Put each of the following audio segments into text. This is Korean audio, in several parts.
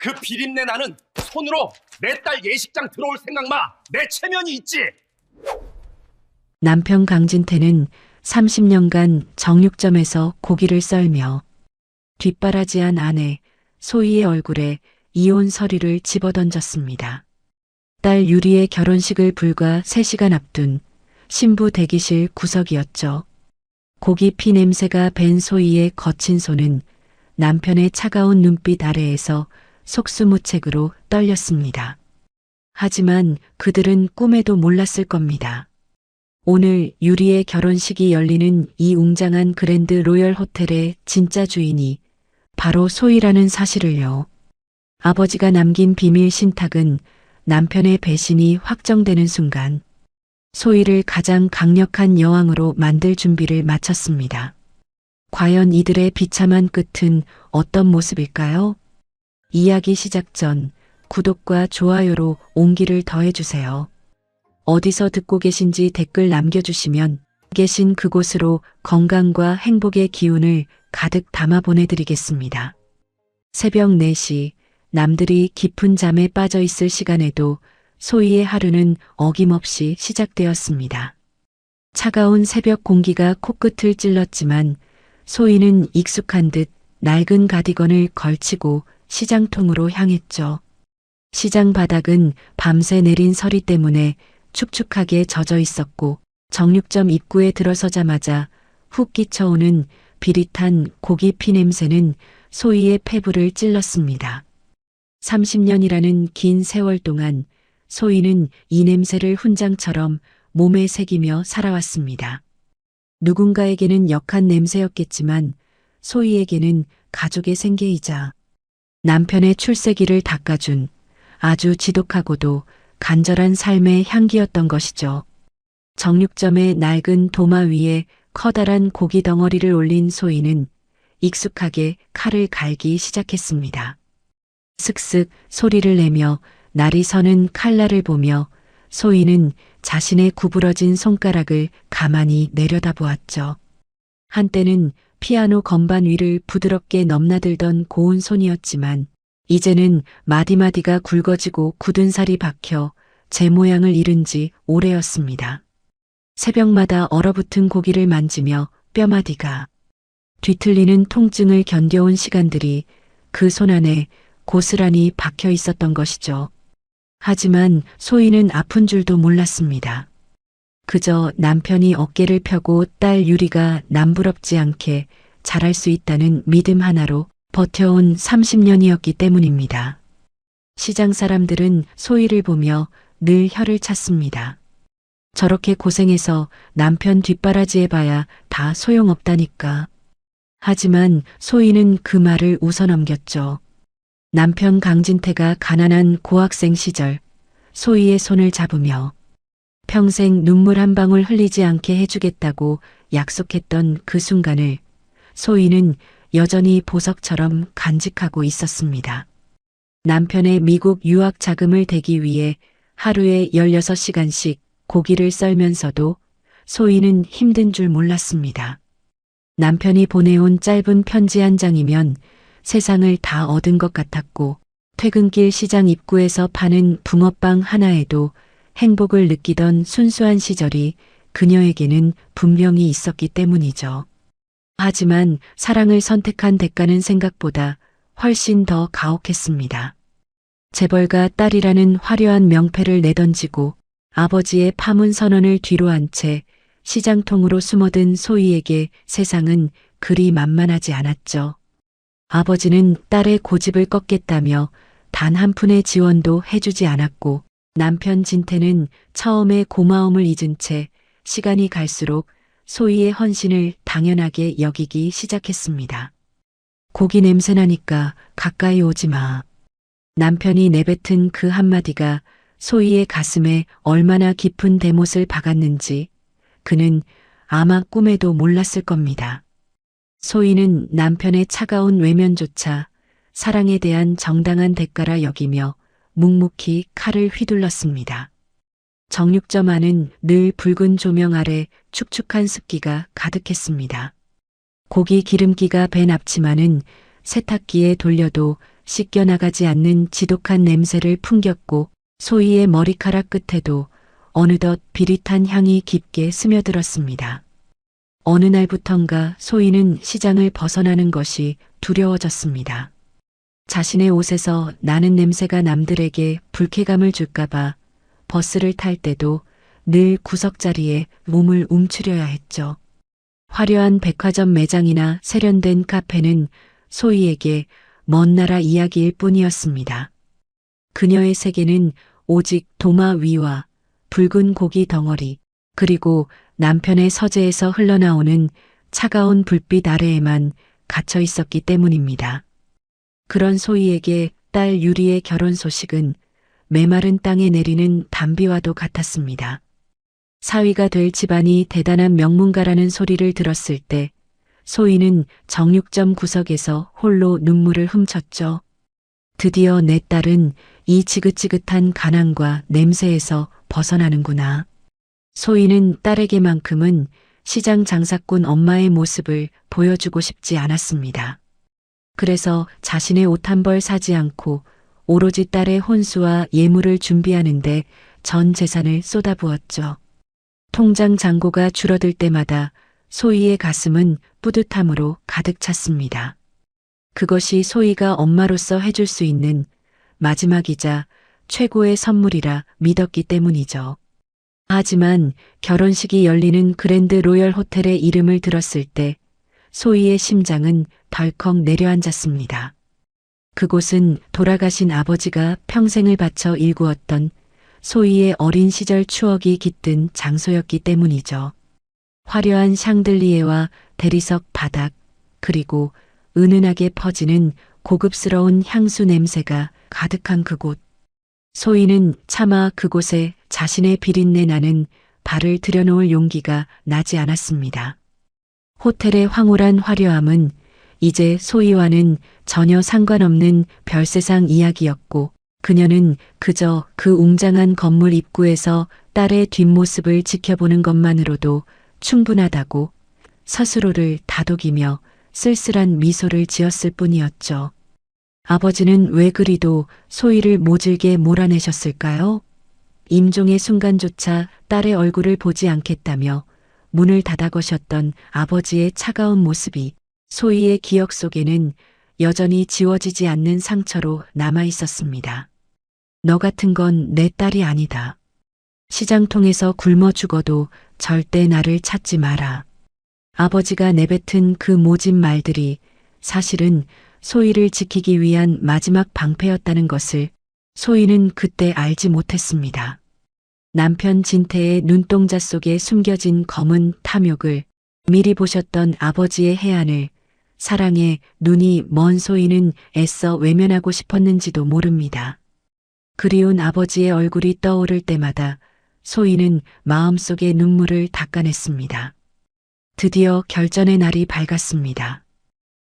그 비린내 나는 손으로 내 딸 예식장 들어올 생각 마. 내 체면이 있지. 남편 강진태는 30년간 정육점에서 고기를 썰며 뒷바라지한 아내 소희의 얼굴에 이혼 서류를 집어던졌습니다. 딸 유리의 결혼식을 불과 3시간 앞둔 신부 대기실 구석이었죠. 고기 피 냄새가 밴 소희의 거친 손은 남편의 차가운 눈빛 아래에서 속수무책으로 떨렸습니다. 하지만 그들은 꿈에도 몰랐을 겁니다. 오늘 유리의 결혼식이 열리는 이 웅장한 그랜드 로열 호텔의 진짜 주인이 바로 소희라는 사실을요. 아버지가 남긴 비밀 신탁은 남편의 배신이 확정되는 순간 소희를 가장 강력한 여왕으로 만들 준비를 마쳤습니다. 과연 이들의 비참한 끝은 어떤 모습일까요? 이야기 시작 전 구독과 좋아요로 온기를 더해주세요. 어디서 듣고 계신지 댓글 남겨주시면 계신 그곳으로 건강과 행복의 기운을 가득 담아 보내드리겠습니다. 새벽 4시 남들이 깊은 잠에 빠져 있을 시간에도 소희의 하루는 어김없이 시작되었습니다. 차가운 새벽 공기가 코끝을 찔렀지만 소희는 익숙한 듯 낡은 가디건을 걸치고 시장통으로 향했죠. 시장 바닥은 밤새 내린 서리 때문에 축축하게 젖어 있었고 정육점 입구에 들어서자마자 훅 끼쳐오는 비릿한 고기 피 냄새는 소희의 폐부를 찔렀습니다. 30년이라는 긴 세월 동안 소희는 이 냄새를 훈장처럼 몸에 새기며 살아왔습니다. 누군가에게는 역한 냄새였겠지만 소희에게는 가족의 생계이자 남편의 출세기를 닦아준 아주 지독하고도 간절한 삶의 향기였던 것이죠. 정육점의 낡은 도마 위에 커다란 고기 덩어리를 올린 소희는 익숙하게 칼을 갈기 시작했습니다. 슥슥 소리를 내며 날이 서는 칼날을 보며 소희는 자신의 구부러진 손가락을 가만히 내려다보았죠. 한때는 피아노 건반 위를 부드럽게 넘나들던 고운 손이었지만 이제는 마디마디가 굵어지고 굳은 살이 박혀 제 모양을 잃은 지 오래였습니다. 새벽마다 얼어붙은 고기를 만지며 뼈마디가 뒤틀리는 통증을 견뎌온 시간들이 그 손 안에 고스란히 박혀 있었던 것이죠. 하지만 소희는 아픈 줄도 몰랐습니다. 그저 남편이 어깨를 펴고 딸 유리가 남부럽지 않게 자랄 수 있다는 믿음 하나로 버텨온 30년이었기 때문입니다. 시장 사람들은 소희를 보며 늘 혀를 찼습니다. 저렇게 고생해서 남편 뒷바라지해 봐야 다 소용없다니까. 하지만 소희는 그 말을 웃어넘겼죠. 남편 강진태가 가난한 고학생 시절 소희의 손을 잡으며 평생 눈물 한 방울 흘리지 않게 해주겠다고 약속했던 그 순간을 소희는 여전히 보석처럼 간직하고 있었습니다. 남편의 미국 유학 자금을 대기 위해 하루에 16시간씩 고기를 썰면서도 소희는 힘든 줄 몰랐습니다. 남편이 보내온 짧은 편지 한 장이면 세상을 다 얻은 것 같았고 퇴근길 시장 입구에서 파는 붕어빵 하나에도 행복을 느끼던 순수한 시절이 그녀에게는 분명히 있었기 때문이죠. 하지만 사랑을 선택한 대가는 생각보다 훨씬 더 가혹했습니다. 재벌가 딸이라는 화려한 명패를 내던지고 아버지의 파문 선언을 뒤로한 채 시장통으로 숨어든 소희에게 세상은 그리 만만하지 않았죠. 아버지는 딸의 고집을 꺾겠다며 단 한 푼의 지원도 해주지 않았고 남편 진태는 처음에 고마움을 잊은 채 시간이 갈수록 소희의 헌신을 당연하게 여기기 시작했습니다. 고기 냄새 나니까 가까이 오지 마. 남편이 내뱉은 그 한마디가 소희의 가슴에 얼마나 깊은 대못을 박았는지 그는 아마 꿈에도 몰랐을 겁니다. 소희는 남편의 차가운 외면조차 사랑에 대한 정당한 대가라 여기며 묵묵히 칼을 휘둘렀습니다. 정육점 안은 늘 붉은 조명 아래 축축한 습기가 가득했습니다. 고기 기름기가 밴 앞치마는 세탁기에 돌려도 씻겨나가지 않는 지독한 냄새를 풍겼고 소희의 머리카락 끝에도 어느덧 비릿한 향이 깊게 스며들었습니다. 어느 날부턴가 소희는 시장을 벗어나는 것이 두려워졌습니다. 자신의 옷에서 나는 냄새가 남들에게 불쾌감을 줄까봐 버스를 탈 때도 늘 구석자리에 몸을 움츠려야 했죠. 화려한 백화점 매장이나 세련된 카페는 소희에게 먼 나라 이야기일 뿐이었습니다. 그녀의 세계는 오직 도마 위와 붉은 고기 덩어리, 그리고 남편의 서재에서 흘러나오는 차가운 불빛 아래에만 갇혀 있었기 때문입니다. 그런 소희에게 딸 유리의 결혼 소식은 메마른 땅에 내리는 단비와도 같았습니다. 사위가 될 집안이 대단한 명문가라는 소리를 들었을 때 소희는 정육점 구석에서 홀로 눈물을 훔쳤죠. 드디어 내 딸은 이 지긋지긋한 가난과 냄새에서 벗어나는구나. 소희는 딸에게만큼은 시장 장사꾼 엄마의 모습을 보여주고 싶지 않았습니다. 그래서 자신의 옷 한 벌 사지 않고 오로지 딸의 혼수와 예물을 준비하는데 전 재산을 쏟아부었죠. 통장 잔고가 줄어들 때마다 소희의 가슴은 뿌듯함으로 가득 찼습니다. 그것이 소희가 엄마로서 해줄 수 있는 마지막이자 최고의 선물이라 믿었기 때문이죠. 하지만 결혼식이 열리는 그랜드 로열 호텔의 이름을 들었을 때 소희의 심장은 덜컥 내려앉았습니다. 그곳은 돌아가신 아버지가 평생을 바쳐 일구었던 소희의 어린 시절 추억이 깃든 장소였기 때문이죠. 화려한 샹들리에와 대리석 바닥, 그리고 은은하게 퍼지는 고급스러운 향수 냄새가 가득한 그곳. 소희는 차마 그곳에 자신의 비린내 나는 발을 들여놓을 용기가 나지 않았습니다. 호텔의 황홀한 화려함은 이제 소희와는 전혀 상관없는 별세상 이야기였고 그녀는 그저 그 웅장한 건물 입구에서 딸의 뒷모습을 지켜보는 것만으로도 충분하다고 스스로를 다독이며 쓸쓸한 미소를 지었을 뿐이었죠. 아버지는 왜 그리도 소희를 모질게 몰아내셨을까요? 임종의 순간조차 딸의 얼굴을 보지 않겠다며 문을 닫아 거셨던 아버지의 차가운 모습이 소희의 기억 속에는 여전히 지워지지 않는 상처로 남아 있었습니다. 너 같은 건 내 딸이 아니다. 시장통에서 굶어 죽어도 절대 나를 찾지 마라. 아버지가 내뱉은 그 모진 말들이 사실은 소희를 지키기 위한 마지막 방패였다는 것을 소희는 그때 알지 못했습니다. 남편 진태의 눈동자 속에 숨겨진 검은 탐욕을 미리 보셨던 아버지의 해안을 사랑에 눈이 먼 소희는 애써 외면하고 싶었는지도 모릅니다. 그리운 아버지의 얼굴이 떠오를 때마다 소희는 마음속의 눈물을 닦아냈습니다. 드디어 결전의 날이 밝았습니다.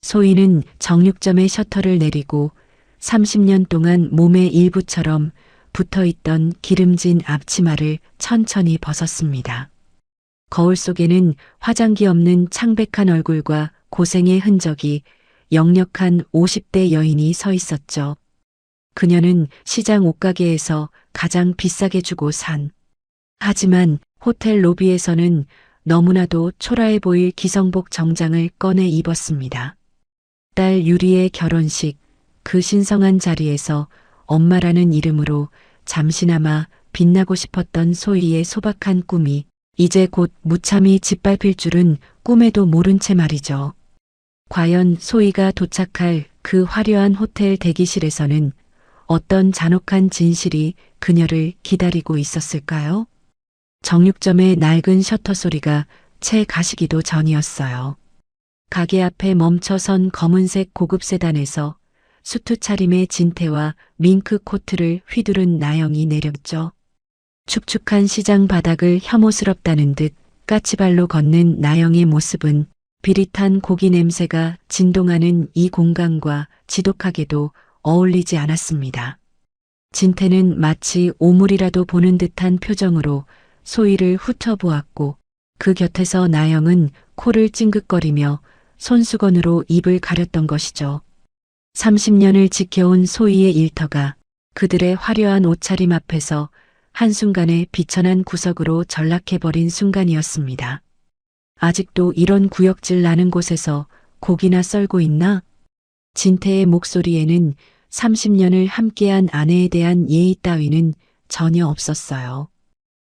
소희는 정육점의 셔터를 내리고 30년 동안 몸의 일부처럼 붙어있던 기름진 앞치마를 천천히 벗었습니다. 거울 속에는 화장기 없는 창백한 얼굴과 고생의 흔적이 역력한 50대 여인이 서 있었죠. 그녀는 시장 옷가게에서 가장 비싸게 주고 산. 하지만 호텔 로비에서는 너무나도 초라해 보일 기성복 정장을 꺼내 입었습니다. 딸 유리의 결혼식, 그 신성한 자리에서 엄마라는 이름으로 잠시나마 빛나고 싶었던 소희의 소박한 꿈이 이제 곧 무참히 짓밟힐 줄은 꿈에도 모른 채 말이죠. 과연 소희가 도착할 그 화려한 호텔 대기실에서는 어떤 잔혹한 진실이 그녀를 기다리고 있었을까요? 정육점의 낡은 셔터 소리가 채 가시기도 전이었어요. 가게 앞에 멈춰선 검은색 고급 세단에서 수트 차림의 진태와 밍크 코트를 휘두른 나영이 내렸죠. 축축한 시장 바닥을 혐오스럽다는 듯 까치발로 걷는 나영의 모습은 비릿한 고기 냄새가 진동하는 이 공간과 지독하게도 어울리지 않았습니다. 진태는 마치 오물이라도 보는 듯한 표정으로 소희를 훑어보았고 그 곁에서 나영은 코를 찡긋거리며 손수건으로 입을 가렸던 것이죠. 30년을 지켜온 소희의 일터가 그들의 화려한 옷차림 앞에서 한순간에 비천한 구석으로 전락해버린 순간이었습니다. 아직도 이런 구역질 나는 곳에서 고기나 썰고 있나? 진태의 목소리에는 30년을 함께한 아내에 대한 예의 따위는 전혀 없었어요.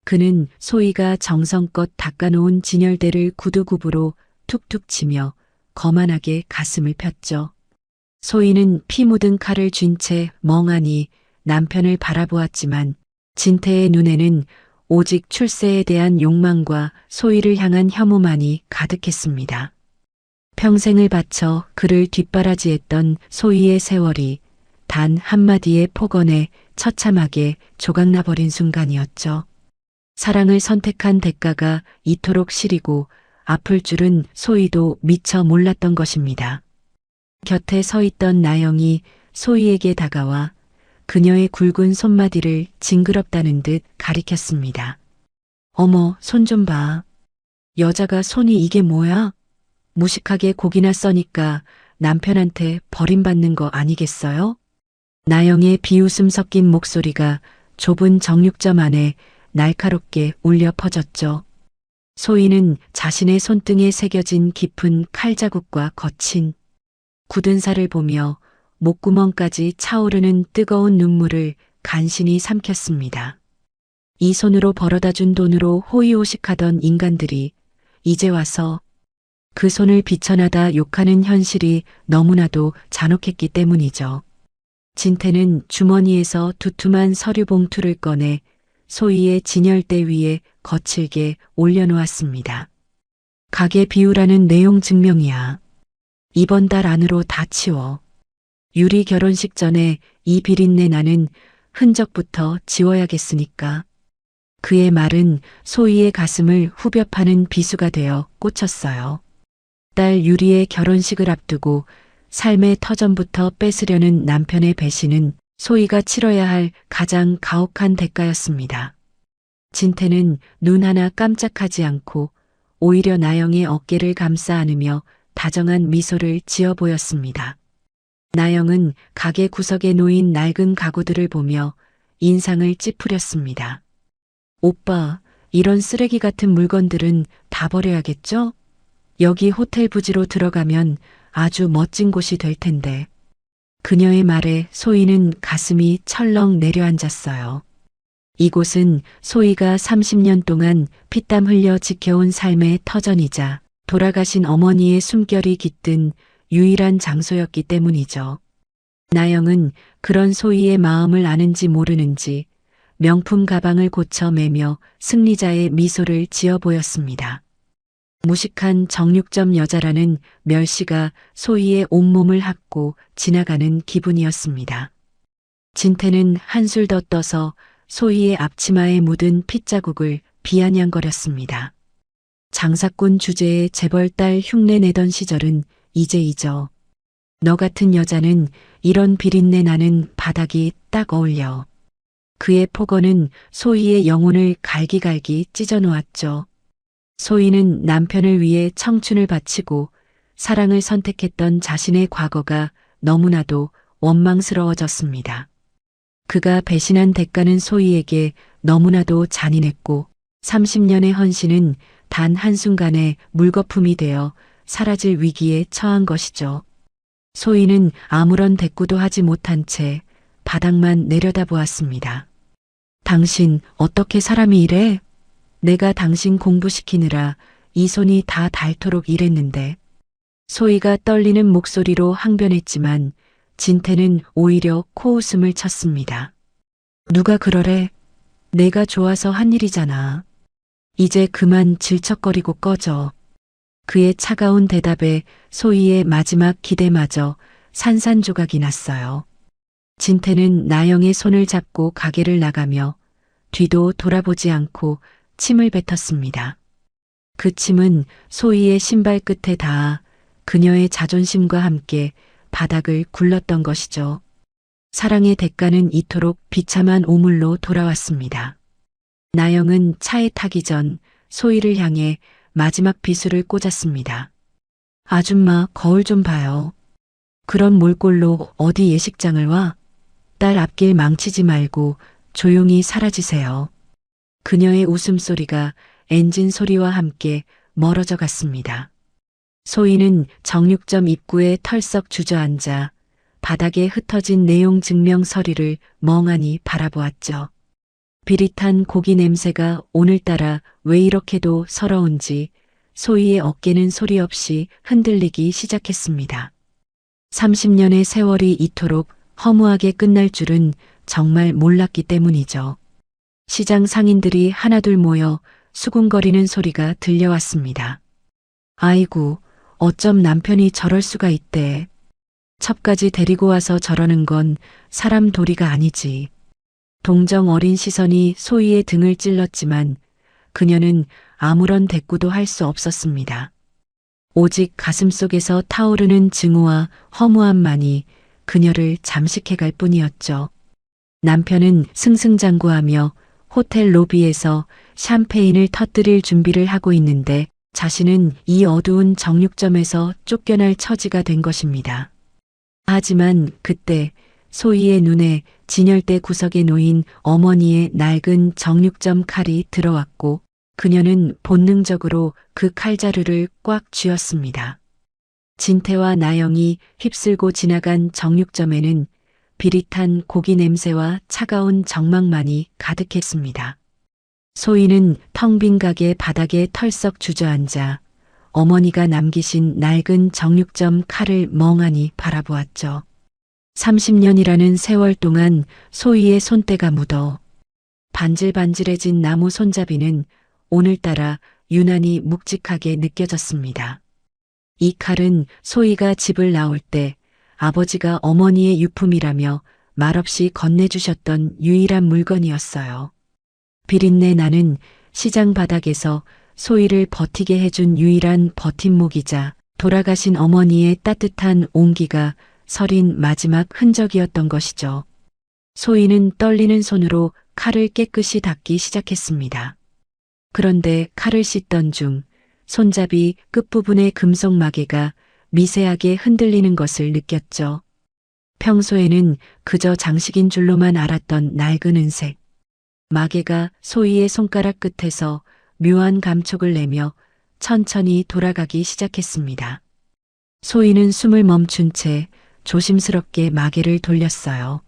그는 소희가 정성껏 닦아놓은 진열대를 구두굽으로 툭툭 치며 거만하게 가슴을 폈죠. 소희는 피 묻은 칼을 쥔 채 멍하니 남편을 바라보았지만 진태의 눈에는 오직 출세에 대한 욕망과 소희를 향한 혐오만이 가득했습니다. 평생을 바쳐 그를 뒷바라지했던 소희의 세월이 단 한마디의 폭언에 처참하게 조각나버린 순간이었죠. 사랑을 선택한 대가가 이토록 시리고 아플 줄은 소희도 미처 몰랐던 것입니다. 곁에 서 있던 나영이 소희에게 다가와 그녀의 굵은 손마디를 징그럽다는 듯 가리켰습니다. 어머, 손 좀 봐. 여자가 손이 이게 뭐야? 무식하게 고기나 써니까 남편한테 버림받는 거 아니겠어요? 나영의 비웃음 섞인 목소리가 좁은 정육점 안에 날카롭게 울려 퍼졌죠. 소희는 자신의 손등에 새겨진 깊은 칼자국과 거친 굳은 살을 보며 목구멍까지 차오르는 뜨거운 눈물을 간신히 삼켰습니다. 이 손으로 벌어다 준 돈으로 호의호식하던 인간들이 이제 와서 그 손을 비천하다 욕하는 현실이 너무나도 잔혹했기 때문이죠. 진태는 주머니에서 두툼한 서류 봉투를 꺼내 소희의 진열대 위에 거칠게 올려놓았습니다. 가게 비우라는 내용 증명이야. 이번 달 안으로 다 치워. 유리 결혼식 전에 이 비린내 나는 흔적부터 지워야겠으니까. 그의 말은 소희의 가슴을 후벼 파는 비수가 되어 꽂혔어요. 딸 유리의 결혼식을 앞두고 삶의 터전부터 뺏으려는 남편의 배신은 소희가 치러야 할 가장 가혹한 대가였습니다. 진태는 눈 하나 깜짝하지 않고 오히려 나영의 어깨를 감싸 안으며 다정한 미소를 지어 보였습니다. 나영은 가게 구석에 놓인 낡은 가구들을 보며 인상을 찌푸렸습니다. 오빠, 이런 쓰레기 같은 물건들은 다 버려야겠죠? 여기 호텔 부지로 들어가면 아주 멋진 곳이 될 텐데. 그녀의 말에 소희는 가슴이 철렁 내려앉았어요. 이곳은 소희가 30년 동안 피땀 흘려 지켜온 삶의 터전이자 돌아가신 어머니의 숨결이 깃든 유일한 장소였기 때문이죠. 나영은 그런 소희의 마음을 아는지 모르는지 명품 가방을 고쳐 매며 승리자의 미소를 지어 보였습니다. 무식한 정육점 여자라는 멸시가 소희의 온몸을 핥고 지나가는 기분이었습니다. 진태는 한술 더 떠서 소희의 앞치마에 묻은 핏자국을 비아냥거렸습니다. 장사꾼 주제에 재벌딸 흉내 내던 시절은 이제 잊어. 너 같은 여자는 이런 비린내 나는 바닥이 딱 어울려. 그의 폭언은 소희의 영혼을 갈기갈기 찢어놓았죠. 소희는 남편을 위해 청춘을 바치고 사랑을 선택했던 자신의 과거가 너무나도 원망스러워졌습니다. 그가 배신한 대가는 소희에게 너무나도 잔인했고 30년의 헌신은 단 한순간에 물거품이 되어 사라질 위기에 처한 것이죠. 소희는 아무런 대꾸도 하지 못한 채 바닥만 내려다보았습니다. 당신 어떻게 사람이 이래? 내가 당신 공부시키느라 이 손이 다 닳도록 일했는데. 소희가 떨리는 목소리로 항변했지만 진태는 오히려 코웃음을 쳤습니다. 누가 그러래? 내가 좋아서 한 일이잖아. 이제 그만 질척거리고 꺼져. 그의 차가운 대답에 소희의 마지막 기대마저 산산조각이 났어요. 진태는 나영의 손을 잡고 가게를 나가며 뒤도 돌아보지 않고 침을 뱉었습니다. 그 침은 소희의 신발 끝에 닿아 그녀의 자존심과 함께 바닥을 굴렀던 것이죠. 사랑의 대가는 이토록 비참한 오물로 돌아왔습니다. 나영은 차에 타기 전 소희를 향해 마지막 비수를 꽂았습니다. 아줌마, 거울 좀 봐요. 그런 몰골로 어디 예식장을 와? 딸 앞길 망치지 말고 조용히 사라지세요. 그녀의 웃음소리가 엔진 소리와 함께 멀어져 갔습니다. 소희는 정육점 입구에 털썩 주저앉아 바닥에 흩어진 내용 증명 서류를 멍하니 바라보았죠. 비릿한 고기 냄새가 오늘따라 왜 이렇게도 서러운지 소희의 어깨는 소리 없이 흔들리기 시작했습니다. 30년의 세월이 이토록 허무하게 끝날 줄은 정말 몰랐기 때문이죠. 시장 상인들이 하나둘 모여 수군거리는 소리가 들려왔습니다. 아이고, 어쩜 남편이 저럴 수가 있대. 첩까지 데리고 와서 저러는 건 사람 도리가 아니지. 동정 어린 시선이 소희의 등을 찔렀지만 그녀는 아무런 대꾸도 할 수 없었습니다. 오직 가슴속에서 타오르는 증오와 허무함만이 그녀를 잠식해갈 뿐이었죠. 남편은 승승장구하며 호텔 로비에서 샴페인을 터뜨릴 준비를 하고 있는데 자신은 이 어두운 정육점에서 쫓겨날 처지가 된 것입니다. 하지만 그때 소희의 눈에 진열대 구석에 놓인 어머니의 낡은 정육점 칼이 들어왔고 그녀는 본능적으로 그 칼자루를 꽉 쥐었습니다. 진태와 나영이 휩쓸고 지나간 정육점에는 비릿한 고기 냄새와 차가운 정막만이 가득했습니다. 소희는 텅 빈 가게 바닥에 털썩 주저앉아 어머니가 남기신 낡은 정육점 칼을 멍하니 바라보았죠. 30년이라는 세월 동안 소희의 손때가 묻어 반질반질해진 나무 손잡이는 오늘따라 유난히 묵직하게 느껴졌습니다. 이 칼은 소희가 집을 나올 때 아버지가 어머니의 유품이라며 말없이 건네주셨던 유일한 물건이었어요. 비린내 나는 시장 바닥에서 소희를 버티게 해준 유일한 버팀목이자 돌아가신 어머니의 따뜻한 온기가 서린 마지막 흔적이었던 것이죠. 소희는 떨리는 손으로 칼을 깨끗이 닦기 시작했습니다. 그런데 칼을 씻던 중 손잡이 끝부분의 금속 마개가 미세하게 흔들리는 것을 느꼈죠. 평소에는 그저 장식인 줄로만 알았던 낡은 은색. 마개가 소희의 손가락 끝에서 묘한 감촉을 내며 천천히 돌아가기 시작했습니다. 소희는 숨을 멈춘 채 조심스럽게 마개를 돌렸어요.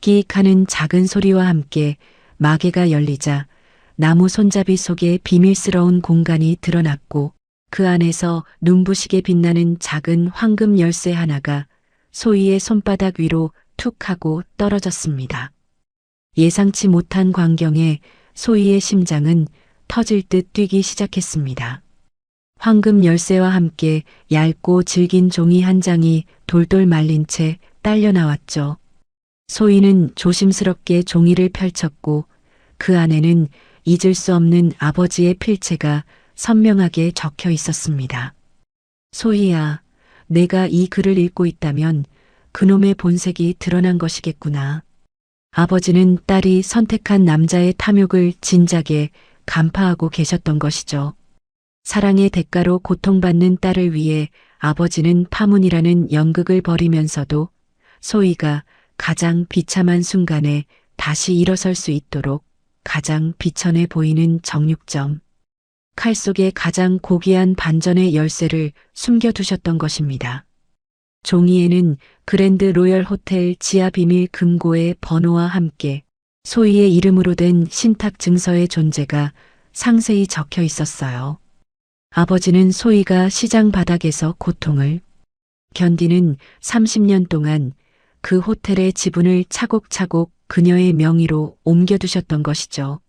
끼익하는 작은 소리와 함께 마개가 열리자 나무 손잡이 속에 비밀스러운 공간이 드러났고 그 안에서 눈부시게 빛나는 작은 황금 열쇠 하나가 소희의 손바닥 위로 툭 하고 떨어졌습니다. 예상치 못한 광경에 소희의 심장은 터질 듯 뛰기 시작했습니다. 황금 열쇠와 함께 얇고 질긴 종이 한 장이 돌돌 말린 채 딸려 나왔죠. 소희는 조심스럽게 종이를 펼쳤고 그 안에는 잊을 수 없는 아버지의 필체가 선명하게 적혀 있었습니다. 소희야, 내가 이 글을 읽고 있다면 그놈의 본색이 드러난 것이겠구나. 아버지는 딸이 선택한 남자의 탐욕을 진작에 간파하고 계셨던 것이죠. 사랑의 대가로 고통받는 딸을 위해 아버지는 파문이라는 연극을 벌이면서도 소희가 가장 비참한 순간에 다시 일어설 수 있도록 가장 비천해 보이는 정육점, 칼 속에 가장 고귀한 반전의 열쇠를 숨겨두셨던 것입니다. 종이에는 그랜드 로열 호텔 지하 비밀 금고의 번호와 함께 소희의 이름으로 된 신탁 증서의 존재가 상세히 적혀 있었어요. 아버지는 소희가 시장 바닥에서 고통을 견디는 30년 동안 그 호텔의 지분을 차곡차곡 그녀의 명의로 옮겨두셨던 것이죠.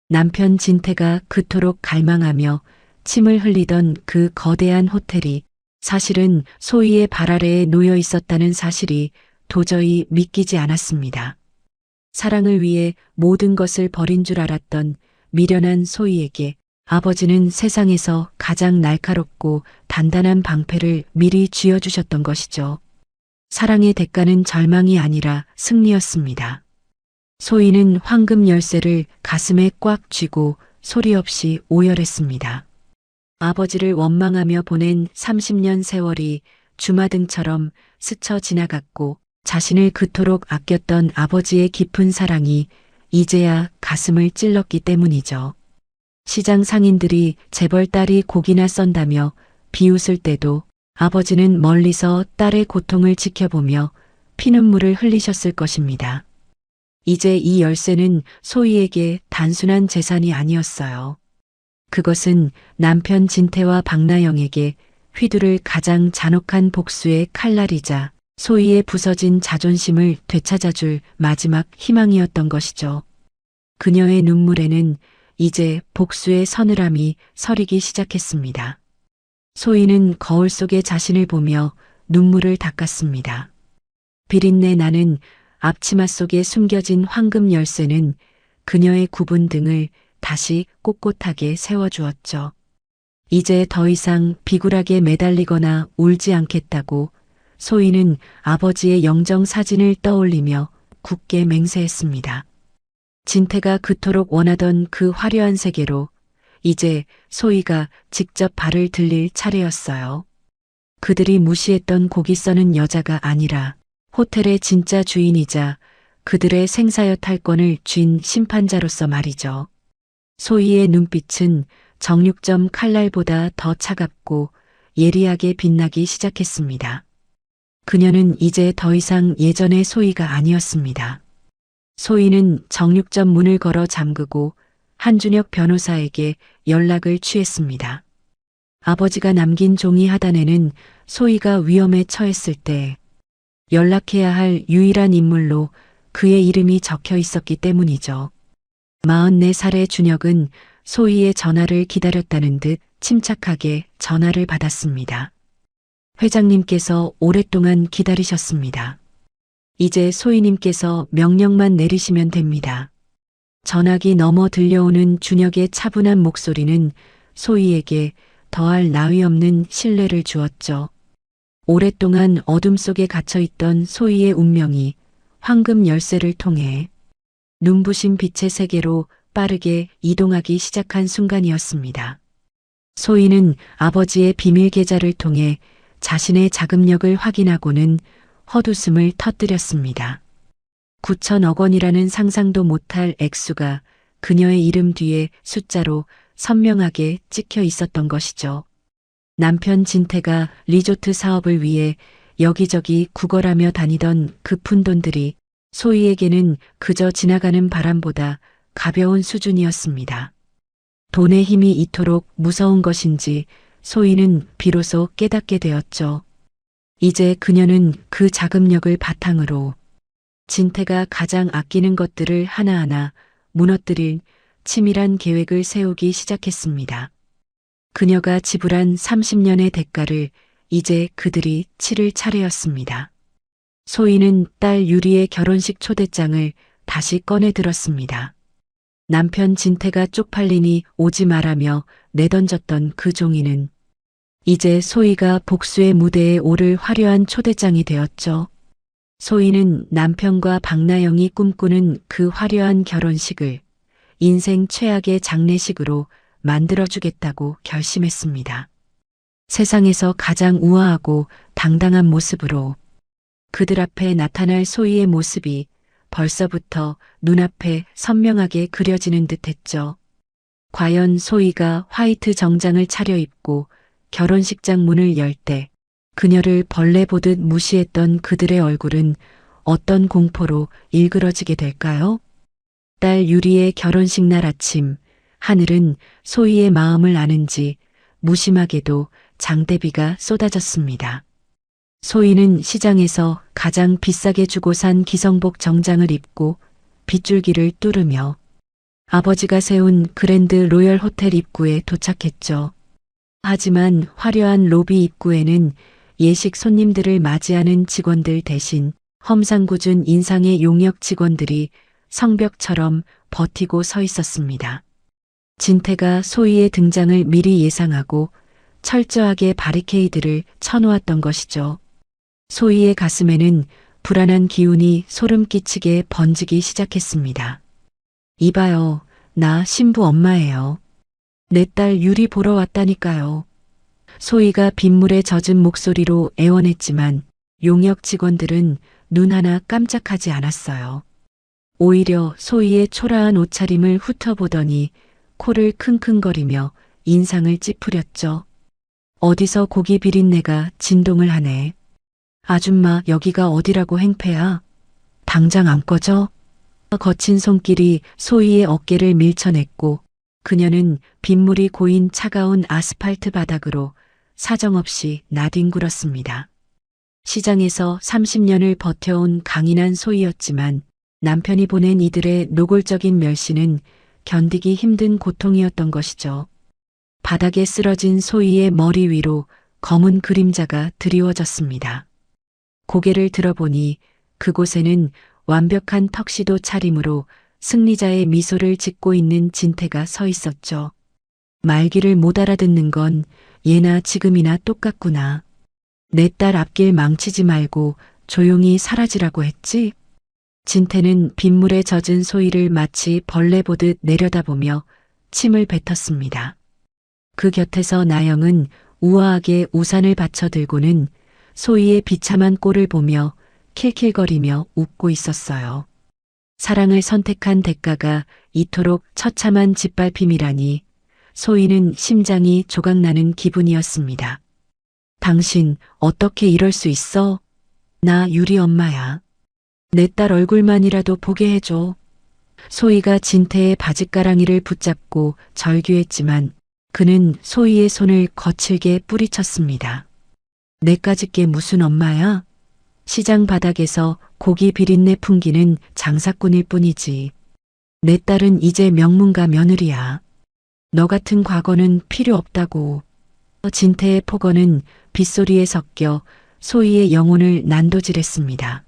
남편 진태가 그토록 갈망하며 침을 흘리던 그 거대한 호텔이 사실은 소희의 발 아래에 놓여 있었다는 사실이 도저히 믿기지 않았습니다. 사랑을 위해 모든 것을 버린 줄 알았던 미련한 소희에게 아버지는 세상에서 가장 날카롭고 단단한 방패를 미리 쥐어주셨던 것이죠. 사랑의 대가는 절망이 아니라 승리였습니다. 소희는 황금 열쇠를 가슴에 꽉 쥐고 소리 없이 오열했습니다. 아버지를 원망하며 보낸 30년 세월이 주마등처럼 스쳐 지나갔고 자신을 그토록 아꼈던 아버지의 깊은 사랑이 이제야 가슴을 찔렀기 때문이죠. 시장 상인들이 재벌 딸이 고기나 썬다며 비웃을 때도 아버지는 멀리서 딸의 고통을 지켜보며 피눈물을 흘리셨을 것입니다. 이제 이 열쇠는 소희에게 단순한 재산이 아니었어요. 그것은 남편 진태와 박나영에게 휘두를 가장 잔혹한 복수의 칼날이자 소희의 부서진 자존심을 되찾아줄 마지막 희망이었던 것이죠. 그녀의 눈물에는 이제 복수의 서늘함이 서리기 시작했습니다. 소희는 거울 속에 자신을 보며 눈물을 닦았습니다. 비린내 나는 앞치마 속에 숨겨진 황금 열쇠는 그녀의 굽은 등을 다시 꼿꼿하게 세워주었죠. 이제 더 이상 비굴하게 매달리거나 울지 않겠다고 소희는 아버지의 영정 사진을 떠올리며 굳게 맹세했습니다. 진태가 그토록 원하던 그 화려한 세계로 이제 소희가 직접 발을 들릴 차례였어요. 그들이 무시했던 고기 써는 여자가 아니라 호텔의 진짜 주인이자 그들의 생사여 탈권을 쥔 심판자로서 말이죠. 소희의 눈빛은 정육점 칼날보다 더 차갑고 예리하게 빛나기 시작했습니다. 그녀는 이제 더 이상 예전의 소희가 아니었습니다. 소희는 정육점 문을 걸어 잠그고 한준혁 변호사에게 연락을 취했습니다. 아버지가 남긴 종이 하단에는 소희가 위험에 처했을 때 연락해야 할 유일한 인물로 그의 이름이 적혀 있었기 때문이죠. 44살의 준혁은 소희의 전화를 기다렸다는 듯 침착하게 전화를 받았습니다. 회장님께서 오랫동안 기다리셨습니다. 이제 소희님께서 명령만 내리시면 됩니다. 전화기 너머 들려오는 준혁의 차분한 목소리는 소희에게 더할 나위 없는 신뢰를 주었죠. 오랫동안 어둠 속에 갇혀있던 소희의 운명이 황금 열쇠를 통해 눈부신 빛의 세계로 빠르게 이동하기 시작한 순간이었습니다. 소희는 아버지의 비밀 계좌를 통해 자신의 자금력을 확인하고는 헛웃음을 터뜨렸습니다. 9천억 원이라는 상상도 못할 액수가 그녀의 이름 뒤에 숫자로 선명하게 찍혀 있었던 것이죠. 남편 진태가 리조트 사업을 위해 여기저기 구걸하며 다니던 그 푼돈들이 소희에게는 그저 지나가는 바람보다 가벼운 수준이었습니다. 돈의 힘이 이토록 무서운 것인지 소희는 비로소 깨닫게 되었죠. 이제 그녀는 그 자금력을 바탕으로 진태가 가장 아끼는 것들을 하나하나 무너뜨릴 치밀한 계획을 세우기 시작했습니다. 그녀가 지불한 30년의 대가를 이제 그들이 치를 차례였습니다. 소희는 딸 유리의 결혼식 초대장을 다시 꺼내 들었습니다. 남편 진태가 쪽팔리니 오지 말라며 내던졌던 그 종이는 이제 소희가 복수의 무대에 오를 화려한 초대장이 되었죠. 소희는 남편과 박나영이 꿈꾸는 그 화려한 결혼식을 인생 최악의 장례식으로 만들어주겠다고 결심했습니다. 세상에서 가장 우아하고 당당한 모습으로 그들 앞에 나타날 소희의 모습이 벌써부터 눈앞에 선명하게 그려지는 듯했죠. 과연 소희가 화이트 정장을 차려입고 결혼식장 문을 열 때 그녀를 벌레 보듯 무시했던 그들의 얼굴은 어떤 공포로 일그러지게 될까요? 딸 유리의 결혼식 날 아침, 하늘은 소희의 마음을 아는지 무심하게도 장대비가 쏟아졌습니다. 소희는 시장에서 가장 비싸게 주고 산 기성복 정장을 입고 빗줄기를 뚫으며 아버지가 세운 그랜드 로열 호텔 입구에 도착했죠. 하지만 화려한 로비 입구에는 예식 손님들을 맞이하는 직원들 대신 험상궂은 인상의 용역 직원들이 성벽처럼 버티고 서 있었습니다. 진태가 소희의 등장을 미리 예상하고 철저하게 바리케이드를 쳐놓았던 것이죠. 소희의 가슴에는 불안한 기운이 소름 끼치게 번지기 시작했습니다. 이봐요, 나 신부 엄마예요. 내 딸 유리 보러 왔다니까요. 소희가 빗물에 젖은 목소리로 애원했지만 용역 직원들은 눈 하나 깜짝하지 않았어요. 오히려 소희의 초라한 옷차림을 훑어보더니 코를 킁킁거리며 인상을 찌푸렸죠. 어디서 고기 비린내가 진동을 하네. 아줌마 여기가 어디라고 행패야? 당장 안 꺼져? 거친 손길이 소희의 어깨를 밀쳐냈고 그녀는 빗물이 고인 차가운 아스팔트 바닥으로 사정없이 나뒹굴었습니다. 시장에서 30년을 버텨온 강인한 소희였지만 남편이 보낸 이들의 노골적인 멸시는 견디기 힘든 고통이었던 것이죠. 바닥에 쓰러진 소희의 머리 위로 검은 그림자가 드리워졌습니다. 고개를 들어보니 그곳에는 완벽한 턱시도 차림으로 승리자의 미소를 짓고 있는 진태가 서 있었죠. 말귀를 못 알아듣는 건 예나 지금이나 똑같구나. 내 딸 앞길 망치지 말고 조용히 사라지라고 했지? 진태는 빗물에 젖은 소희를 마치 벌레 보듯 내려다보며 침을 뱉었습니다. 그 곁에서 나영은 우아하게 우산을 받쳐 들고는 소희의 비참한 꼴을 보며 킬킬거리며 웃고 있었어요. 사랑을 선택한 대가가 이토록 처참한 짓밟힘이라니 소희는 심장이 조각나는 기분이었습니다. 당신 어떻게 이럴 수 있어? 나 유리 엄마야. 내 딸 얼굴만이라도 보게 해줘. 소희가 진태의 바짓가랑이를 붙잡고 절규했지만 그는 소희의 손을 거칠게 뿌리쳤습니다. 내까짓 게 무슨 엄마야? 시장 바닥에서 고기 비린내 풍기는 장사꾼일 뿐이지. 내 딸은 이제 명문가 며느리야. 너 같은 과거는 필요 없다고. 진태의 폭언은 빗소리에 섞여 소희의 영혼을 난도질했습니다.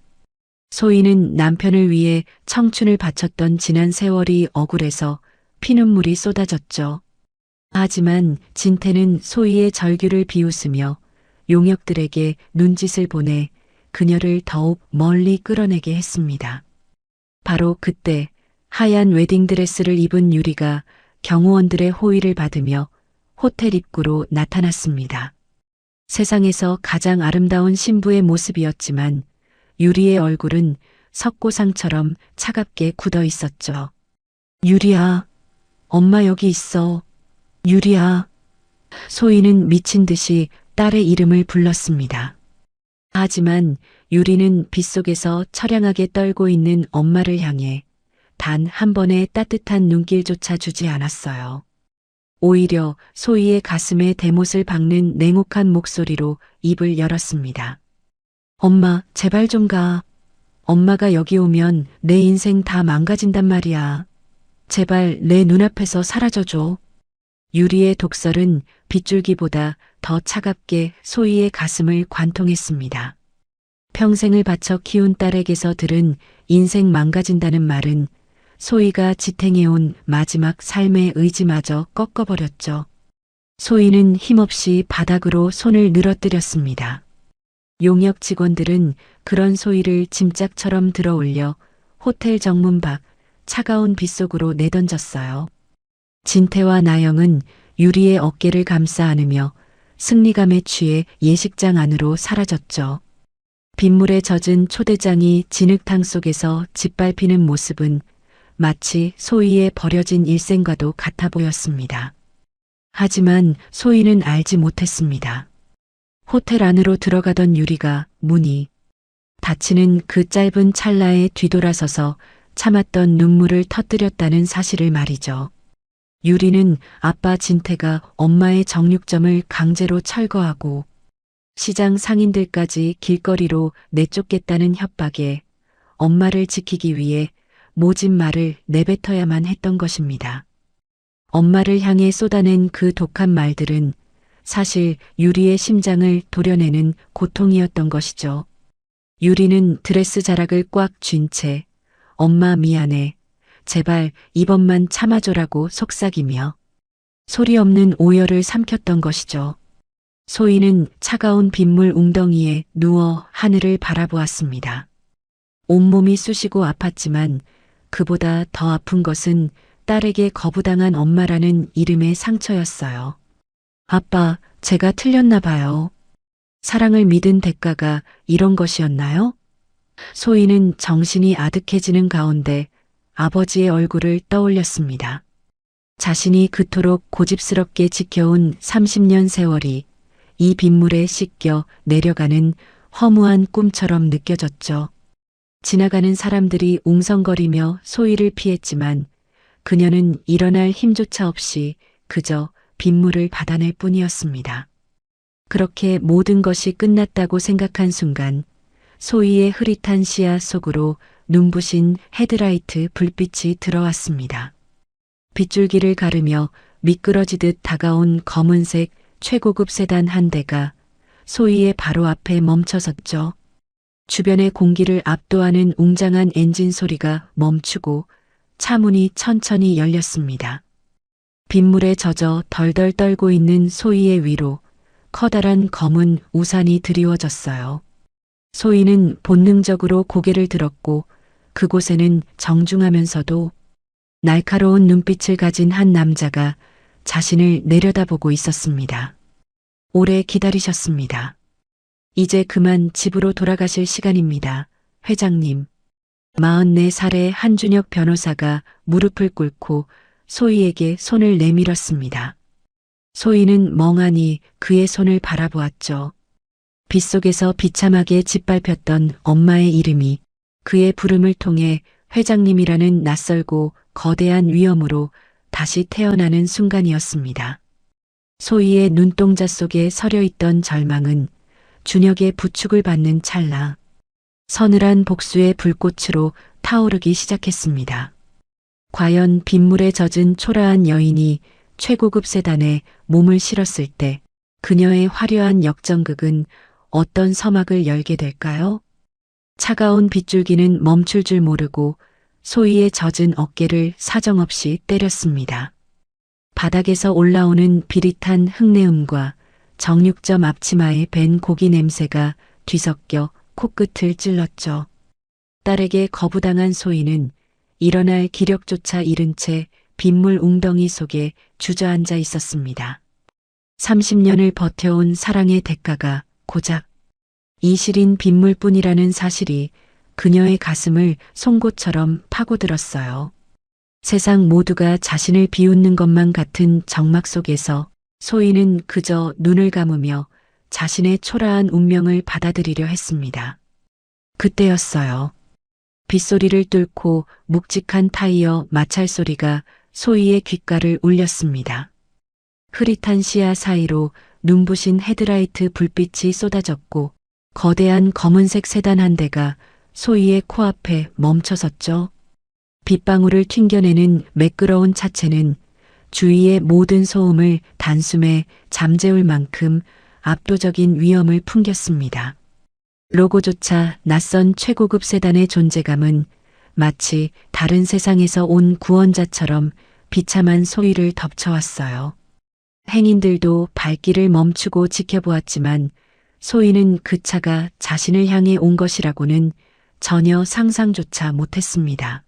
소희는 남편을 위해 청춘을 바쳤던 지난 세월이 억울해서 피눈물이 쏟아졌죠. 하지만 진태는 소희의 절규를 비웃으며 용역들에게 눈짓을 보내 그녀를 더욱 멀리 끌어내게 했습니다. 바로 그때 하얀 웨딩드레스를 입은 유리가 경호원들의 호의를 받으며 호텔 입구로 나타났습니다. 세상에서 가장 아름다운 신부의 모습이었지만 유리의 얼굴은 석고상처럼 차갑게 굳어 있었죠. 유리야, 엄마 여기 있어. 유리야. 소희는 미친 듯이 딸의 이름을 불렀습니다. 하지만 유리는 빗속에서 처량하게 떨고 있는 엄마를 향해 단 한 번의 따뜻한 눈길조차 주지 않았어요. 오히려 소희의 가슴에 대못을 박는 냉혹한 목소리로 입을 열었습니다. 엄마, 제발 좀 가. 엄마가 여기 오면 내 인생 다 망가진단 말이야. 제발 내 눈앞에서 사라져줘. 유리의 독설은 빗줄기보다 더 차갑게 소희의 가슴을 관통했습니다. 평생을 바쳐 키운 딸에게서 들은 인생 망가진다는 말은 소희가 지탱해온 마지막 삶의 의지마저 꺾어버렸죠. 소희는 힘없이 바닥으로 손을 늘어뜨렸습니다. 용역 직원들은 그런 소희를 짐짝처럼 들어올려 호텔 정문 밖 차가운 빗속으로 내던졌어요. 진태와 나영은 유리의 어깨를 감싸 안으며 승리감에 취해 예식장 안으로 사라졌죠. 빗물에 젖은 초대장이 진흙탕 속에서 짓밟히는 모습은 마치 소희의 버려진 일생과도 같아 보였습니다. 하지만 소희는 알지 못했습니다. 호텔 안으로 들어가던 유리가 문이 닫히는 그 짧은 찰나에 뒤돌아서서 참았던 눈물을 터뜨렸다는 사실을 말이죠. 유리는 아빠 진태가 엄마의 정육점을 강제로 철거하고 시장 상인들까지 길거리로 내쫓겠다는 협박에 엄마를 지키기 위해 모진 말을 내뱉어야만 했던 것입니다. 엄마를 향해 쏟아낸 그 독한 말들은 사실 유리의 심장을 도려내는 고통이었던 것이죠. 유리는 드레스 자락을 꽉 쥔 채 엄마 미안해. 제발 이번만 참아줘라고 속삭이며 소리 없는 오열을 삼켰던 것이죠. 소희는 차가운 빗물 웅덩이에 누워 하늘을 바라보았습니다. 온몸이 쑤시고 아팠지만 그보다 더 아픈 것은 딸에게 거부당한 엄마라는 이름의 상처였어요. 아빠, 제가 틀렸나 봐요. 사랑을 믿은 대가가 이런 것이었나요? 소희는 정신이 아득해지는 가운데 아버지의 얼굴을 떠올렸습니다. 자신이 그토록 고집스럽게 지켜온 30년 세월이 이 빗물에 씻겨 내려가는 허무한 꿈처럼 느껴졌죠. 지나가는 사람들이 웅성거리며 소희를 피했지만 그녀는 일어날 힘조차 없이 그저 빗물을 받아낼 뿐이었습니다. 그렇게 모든 것이 끝났다고 생각한 순간 소희의 흐릿한 시야 속으로 눈부신 헤드라이트 불빛이 들어왔습니다. 빗줄기를 가르며 미끄러지듯 다가온 검은색 최고급 세단 한 대가 소희의 바로 앞에 멈춰섰죠. 주변의 공기를 압도하는 웅장한 엔진 소리가 멈추고 차 문이 천천히 열렸습니다. 빗물에 젖어 덜덜 떨고 있는 소희의 위로 커다란 검은 우산이 드리워졌어요. 소희는 본능적으로 고개를 들었고 그곳에는 정중하면서도 날카로운 눈빛을 가진 한 남자가 자신을 내려다보고 있었습니다. 오래 기다리셨습니다. 이제 그만 집으로 돌아가실 시간입니다. 회장님. 44살의 한준혁 변호사가 무릎을 꿇고 소희에게 손을 내밀었습니다. 소희는 멍하니 그의 손을 바라보았죠. 빗속에서 비참하게 짓밟혔던 엄마의 이름이 그의 부름을 통해 회장님이라는 낯설고 거대한 위엄으로 다시 태어나는 순간이었습니다. 소희의 눈동자 속에 서려있던 절망은 준혁의 부축을 받는 찰나 서늘한 복수의 불꽃으로 타오르기 시작했습니다. 과연 빗물에 젖은 초라한 여인이 최고급 세단에 몸을 실었을 때 그녀의 화려한 역전극은 어떤 서막을 열게 될까요? 차가운 빗줄기는 멈출 줄 모르고 소희의 젖은 어깨를 사정없이 때렸습니다. 바닥에서 올라오는 비릿한 흙내음과 정육점 앞치마에 밴 고기 냄새가 뒤섞여 코끝을 찔렀죠. 딸에게 거부당한 소희는 일어날 기력조차 잃은 채 빗물 웅덩이 속에 주저앉아 있었습니다. 30년을 버텨온 사랑의 대가가 고작 이 시린 빗물뿐이라는 사실이 그녀의 가슴을 송곳처럼 파고들었어요. 세상 모두가 자신을 비웃는 것만 같은 적막 속에서 소희는 그저 눈을 감으며 자신의 초라한 운명을 받아들이려 했습니다. 그때였어요. 빗소리를 뚫고 묵직한 타이어 마찰 소리가 소희의 귓가를 울렸습니다. 흐릿한 시야 사이로 눈부신 헤드라이트 불빛이 쏟아졌고 거대한 검은색 세단 한 대가 소희의 코앞에 멈춰섰죠. 빗방울을 튕겨내는 매끄러운 차체는 주위의 모든 소음을 단숨에 잠재울 만큼 압도적인 위엄을 풍겼습니다. 로고조차 낯선 최고급 세단의 존재감은 마치 다른 세상에서 온 구원자처럼 비참한 소희를 덮쳐왔어요. 행인들도 발길을 멈추고 지켜보았지만 소희는 그 차가 자신을 향해 온 것이라고는 전혀 상상조차 못했습니다.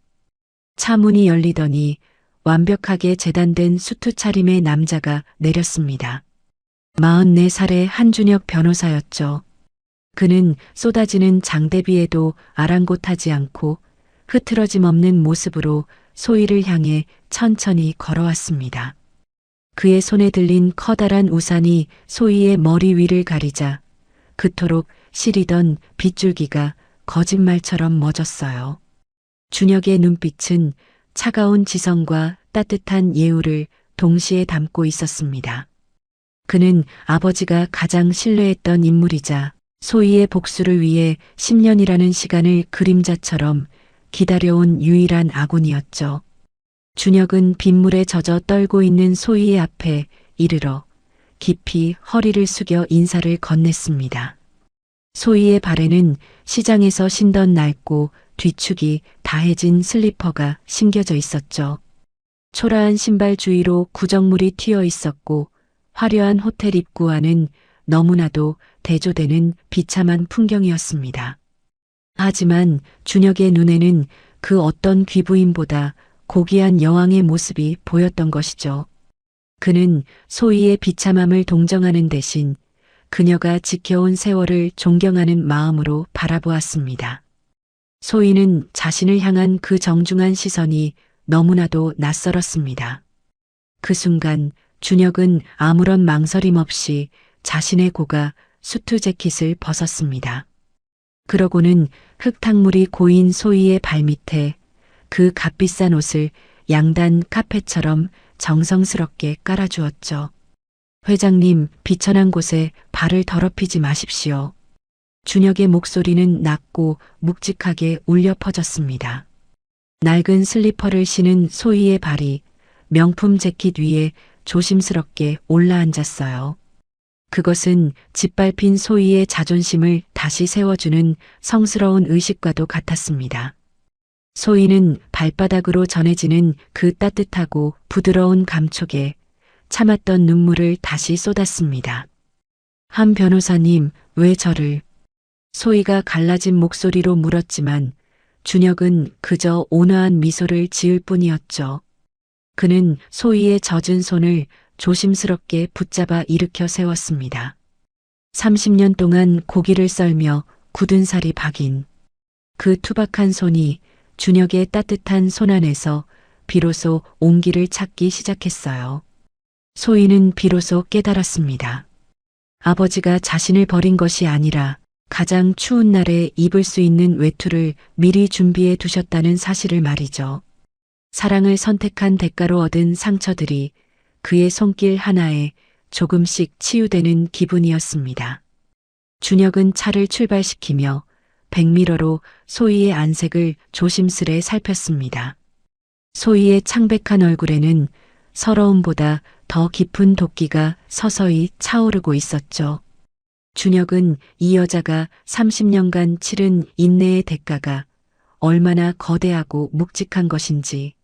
차 문이 열리더니 완벽하게 재단된 수트 차림의 남자가 내렸습니다. 44살의 한준혁 변호사였죠. 그는 쏟아지는 장대비에도 아랑곳하지 않고 흐트러짐 없는 모습으로 소희를 향해 천천히 걸어왔습니다. 그의 손에 들린 커다란 우산이 소희의 머리 위를 가리자 그토록 시리던 빗줄기가 거짓말처럼 멎었어요. 준혁의 눈빛은 차가운 지성과 따뜻한 예우를 동시에 담고 있었습니다. 그는 아버지가 가장 신뢰했던 인물이자 소희의 복수를 위해 10년이라는 시간을 그림자처럼 기다려온 유일한 아군이었죠. 준혁은 빗물에 젖어 떨고 있는 소희의 앞에 이르러 깊이 허리를 숙여 인사를 건넸습니다. 소희의 발에는 시장에서 신던 낡고 뒤축이 다해진 슬리퍼가 신겨져 있었죠. 초라한 신발 주위로 구정물이 튀어 있었고 화려한 호텔 입구 안은 너무나도 대조되는 비참한 풍경이었습니다. 하지만 준혁의 눈에는 그 어떤 귀부인보다 고귀한 여왕의 모습이 보였던 것이죠. 그는 소희의 비참함을 동정하는 대신 그녀가 지켜온 세월을 존경하는 마음으로 바라보았습니다. 소희는 자신을 향한 그 정중한 시선이 너무나도 낯설었습니다. 그 순간 준혁은 아무런 망설임 없이 자신의 고가 수트 재킷을 벗었습니다. 그러고는 흙탕물이 고인 소희의 발밑에 그 값비싼 옷을 양단 카펫처럼 정성스럽게 깔아주었죠. 회장님, 비천한 곳에 발을 더럽히지 마십시오. 준혁의 목소리는 낮고 묵직하게 울려 퍼졌습니다. 낡은 슬리퍼를 신은 소희의 발이 명품 재킷 위에 조심스럽게 올라앉았어요. 그것은 짓밟힌 소희의 자존심을 다시 세워주는 성스러운 의식과도 같았습니다. 소희는 발바닥으로 전해지는 그 따뜻하고 부드러운 감촉에 참았던 눈물을 다시 쏟았습니다. 한 변호사님, 왜 저를? 소희가 갈라진 목소리로 물었지만 준혁은 그저 온화한 미소를 지을 뿐이었죠. 그는 소희의 젖은 손을 조심스럽게 붙잡아 일으켜 세웠습니다. 30년 동안 고기를 썰며 굳은 살이 박인 그 투박한 손이 준혁의 따뜻한 손 안에서 비로소 온기를 찾기 시작했어요. 소희는 비로소 깨달았습니다. 아버지가 자신을 버린 것이 아니라 가장 추운 날에 입을 수 있는 외투를 미리 준비해 두셨다는 사실을 말이죠. 사랑을 선택한 대가로 얻은 상처들이 그의 손길 하나에 조금씩 치유되는 기분이었습니다. 준혁은 차를 출발시키며 백미러로 소희의 안색을 조심스레 살폈습니다. 소희의 창백한 얼굴에는 서러움보다 더 깊은 도끼가 서서히 차오르고 있었죠. 준혁은 이 여자가 30년간 치른 인내의 대가가 얼마나 거대하고 묵직한 것인지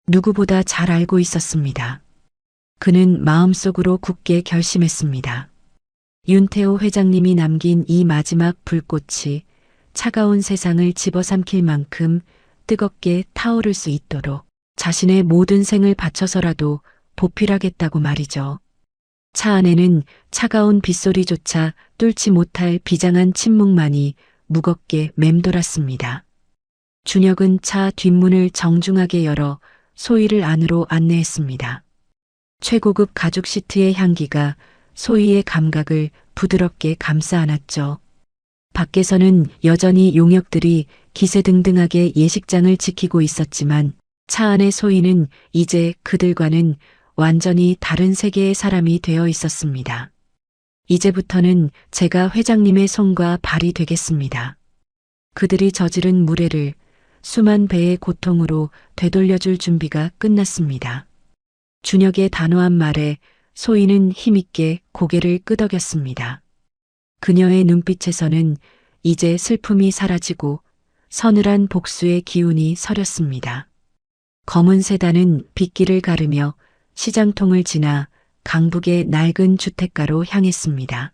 누구보다 잘 알고 있었습니다. 그는 마음속으로 굳게 결심했습니다. 윤태호 회장님이 남긴 이 마지막 불꽃이 차가운 세상을 집어삼킬 만큼 뜨겁게 타오를 수 있도록 자신의 모든 생을 바쳐서라도 보필하겠다고 말이죠. 차 안에는 차가운 빗소리조차 뚫지 못할 비장한 침묵만이 무겁게 맴돌았습니다. 준혁은 차 뒷문을 정중하게 열어 소희를 안으로 안내했습니다. 최고급 가죽 시트의 향기가 소희의 감각을 부드럽게 감싸 안았죠. 밖에서는 여전히 용역들이 기세등등하게 예식장을 지키고 있었지만 차 안의 소희는 이제 그들과는 완전히 다른 세계의 사람이 되어 있었습니다. 이제부터는 제가 회장님의 손과 발이 되겠습니다. 그들이 저지른 무례를 수만 배의 고통으로 되돌려줄 준비가 끝났습니다. 준혁의 단호한 말에 소희는 힘있게 고개를 끄덕였습니다. 그녀의 눈빛에서는 이제 슬픔이 사라지고 서늘한 복수의 기운이 서렸습니다. 검은 세단은 빗길을 가르며 시장통을 지나 강북의 낡은 주택가로 향했습니다.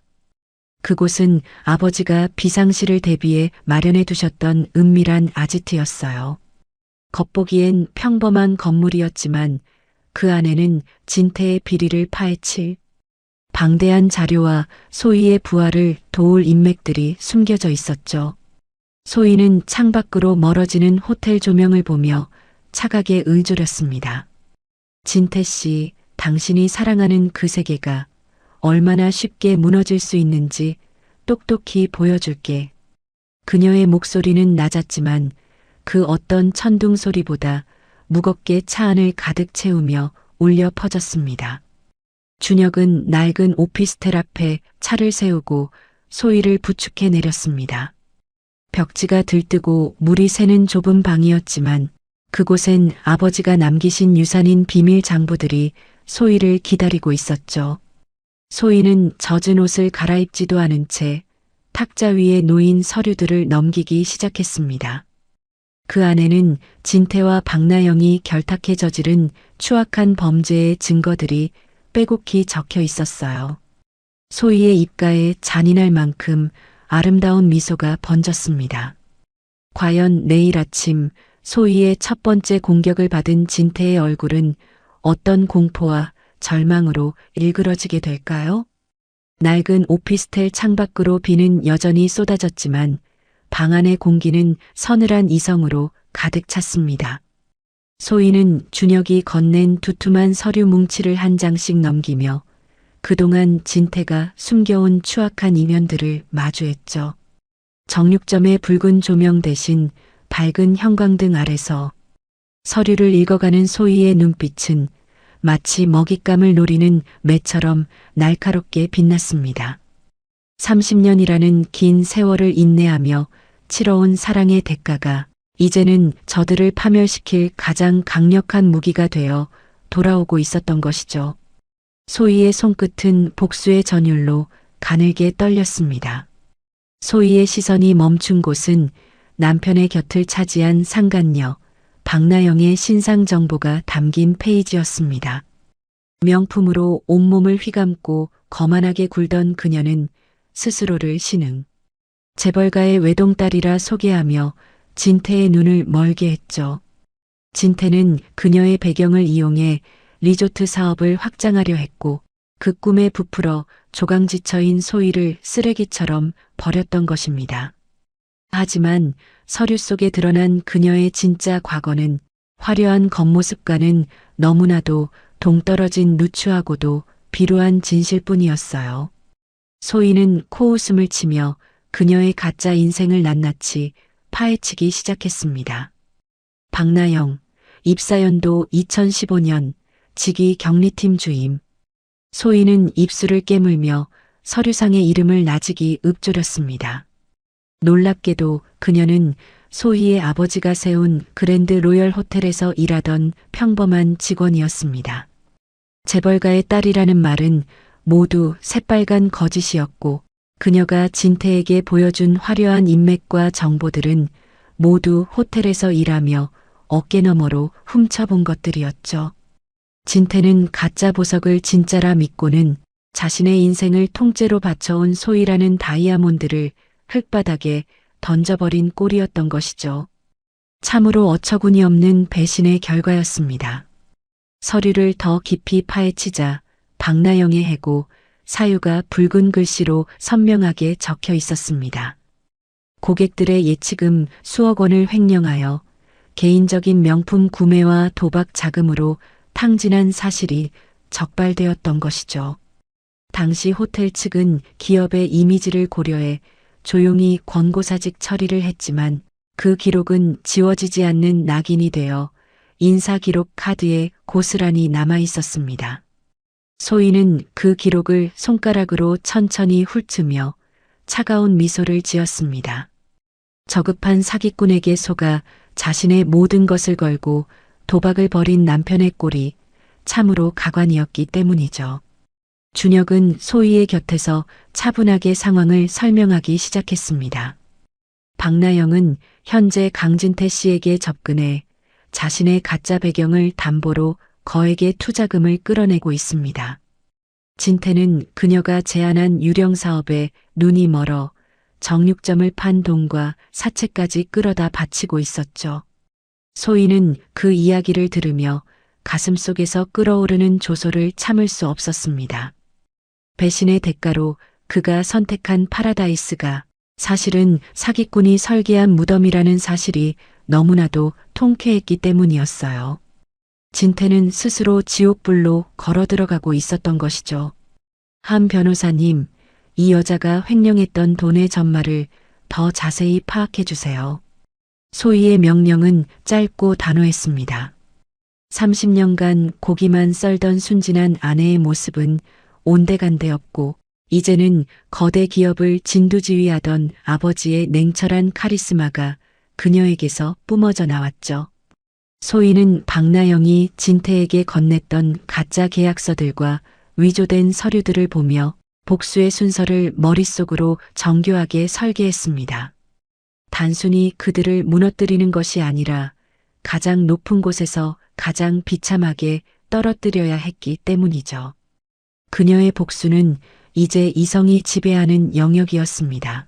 그곳은 아버지가 비상시를 대비해 마련해 두셨던 은밀한 아지트였어요. 겉보기엔 평범한 건물이었지만 그 안에는 진태의 비리를 파헤칠 방대한 자료와 소희의 부활을 도울 인맥들이 숨겨져 있었죠. 소희는 창밖으로 멀어지는 호텔 조명을 보며 차갑게 의졸였습니다. 진태 씨, 당신이 사랑하는 그 세계가 얼마나 쉽게 무너질 수 있는지 똑똑히 보여줄게. 그녀의 목소리는 낮았지만 그 어떤 천둥 소리보다 무겁게 차 안을 가득 채우며 울려 퍼졌습니다. 준혁은 낡은 오피스텔 앞에 차를 세우고 소희를 부축해 내렸습니다. 벽지가 들뜨고 물이 새는 좁은 방이었지만 그곳엔 아버지가 남기신 유산인 비밀 장부들이 소희를 기다리고 있었죠. 소희는 젖은 옷을 갈아입지도 않은 채 탁자 위에 놓인 서류들을 넘기기 시작했습니다. 그 안에는 진태와 박나영이 결탁해 저지른 추악한 범죄의 증거들이 빼곡히 적혀 있었어요. 소희의 입가에 잔인할 만큼 아름다운 미소가 번졌습니다. 과연 내일 아침 소희의 첫 번째 공격을 받은 진태의 얼굴은 어떤 공포와 절망으로 일그러지게 될까요? 낡은 오피스텔 창밖으로 비는 여전히 쏟아졌지만 방 안의 공기는 서늘한 이성으로 가득 찼습니다. 소희는 준혁이 건넨 두툼한 서류 뭉치를 한 장씩 넘기며 그동안 진태가 숨겨온 추악한 이면들을 마주했죠. 정육점의 붉은 조명 대신 밝은 형광등 아래서 서류를 읽어가는 소희의 눈빛은 마치 먹잇감을 노리는 매처럼 날카롭게 빛났습니다. 30년이라는 긴 세월을 인내하며 치러온 사랑의 대가가 이제는 저들을 파멸시킬 가장 강력한 무기가 되어 돌아오고 있었던 것이죠. 소희의 손끝은 복수의 전율로 가늘게 떨렸습니다. 소희의 시선이 멈춘 곳은 남편의 곁을 차지한 상간녀 박나영의 신상 정보가 담긴 페이지였습니다. 명품으로 온몸을 휘감고 거만하게 굴던 그녀는 스스로를 신흥 재벌가의 외동딸이라 소개하며 진태의 눈을 멀게 했죠. 진태는 그녀의 배경을 이용해 리조트 사업을 확장하려 했고 그 꿈에 부풀어 조강지처인 소희를 쓰레기처럼 버렸던 것입니다. 하지만 서류 속에 드러난 그녀의 진짜 과거는 화려한 겉모습과는 너무나도 동떨어진 누추하고도 비루한 진실뿐이었어요. 소희는 코웃음을 치며 그녀의 가짜 인생을 낱낱이 파헤치기 시작했습니다. 박나영, 입사연도 2015년, 직위 경리팀 주임. 소희는 입술을 깨물며 서류상의 이름을 나직이 읊조렸습니다. 놀랍게도 그녀는 소희의 아버지가 세운 그랜드 로열 호텔에서 일하던 평범한 직원이었습니다. 재벌가의 딸이라는 말은 모두 새빨간 거짓이었고 그녀가 진태에게 보여준 화려한 인맥과 정보들은 모두 호텔에서 일하며 어깨너머로 훔쳐본 것들이었죠. 진태는 가짜 보석을 진짜라 믿고는 자신의 인생을 통째로 바쳐온 소희라는 다이아몬드를 흙바닥에 던져버린 꼴이었던 것이죠. 참으로 어처구니 없는 배신의 결과였습니다. 서류를 더 깊이 파헤치자 박나영의 해고, 사유가 붉은 글씨로 선명하게 적혀 있었습니다. 고객들의 예치금 수억 원을 횡령하여 개인적인 명품 구매와 도박 자금으로 탕진한 사실이 적발되었던 것이죠. 당시 호텔 측은 기업의 이미지를 고려해 조용히 권고사직 처리를 했지만 그 기록은 지워지지 않는 낙인이 되어 인사기록 카드에 고스란히 남아 있었습니다. 소희는 그 기록을 손가락으로 천천히 훑으며 차가운 미소를 지었습니다. 저급한 사기꾼에게 속아 자신의 모든 것을 걸고 도박을 벌인 남편의 꼴이 참으로 가관이었기 때문이죠. 준혁은 소희의 곁에서 차분하게 상황을 설명하기 시작했습니다. 박나영은 현재 강진태 씨에게 접근해 자신의 가짜 배경을 담보로 거액의 투자금을 끌어내고 있습니다. 진태는 그녀가 제안한 유령 사업에 눈이 멀어 정육점을 판 돈과 사채까지 끌어다 바치고 있었죠. 소희는 그 이야기를 들으며 가슴속에서 끓어오르는 조소를 참을 수 없었습니다. 배신의 대가로 그가 선택한 파라다이스가 사실은 사기꾼이 설계한 무덤이라는 사실이 너무나도 통쾌했기 때문이었어요. 진태는 스스로 지옥불로 걸어 들어가고 있었던 것이죠. 한 변호사님, 이 여자가 횡령했던 돈의 전말을 더 자세히 파악해 주세요. 소희의 명령은 짧고 단호했습니다. 30년간 고기만 썰던 순진한 아내의 모습은 온데간데 없고 이제는 거대 기업을 진두지휘하던 아버지의 냉철한 카리스마가 그녀에게서 뿜어져 나왔죠. 소희는 박나영이 진태에게 건넸던 가짜 계약서들과 위조된 서류들을 보며 복수의 순서를 머릿속으로 정교하게 설계했습니다. 단순히 그들을 무너뜨리는 것이 아니라 가장 높은 곳에서 가장 비참하게 떨어뜨려야 했기 때문이죠. 그녀의 복수는 이제 이성이 지배하는 영역이었습니다.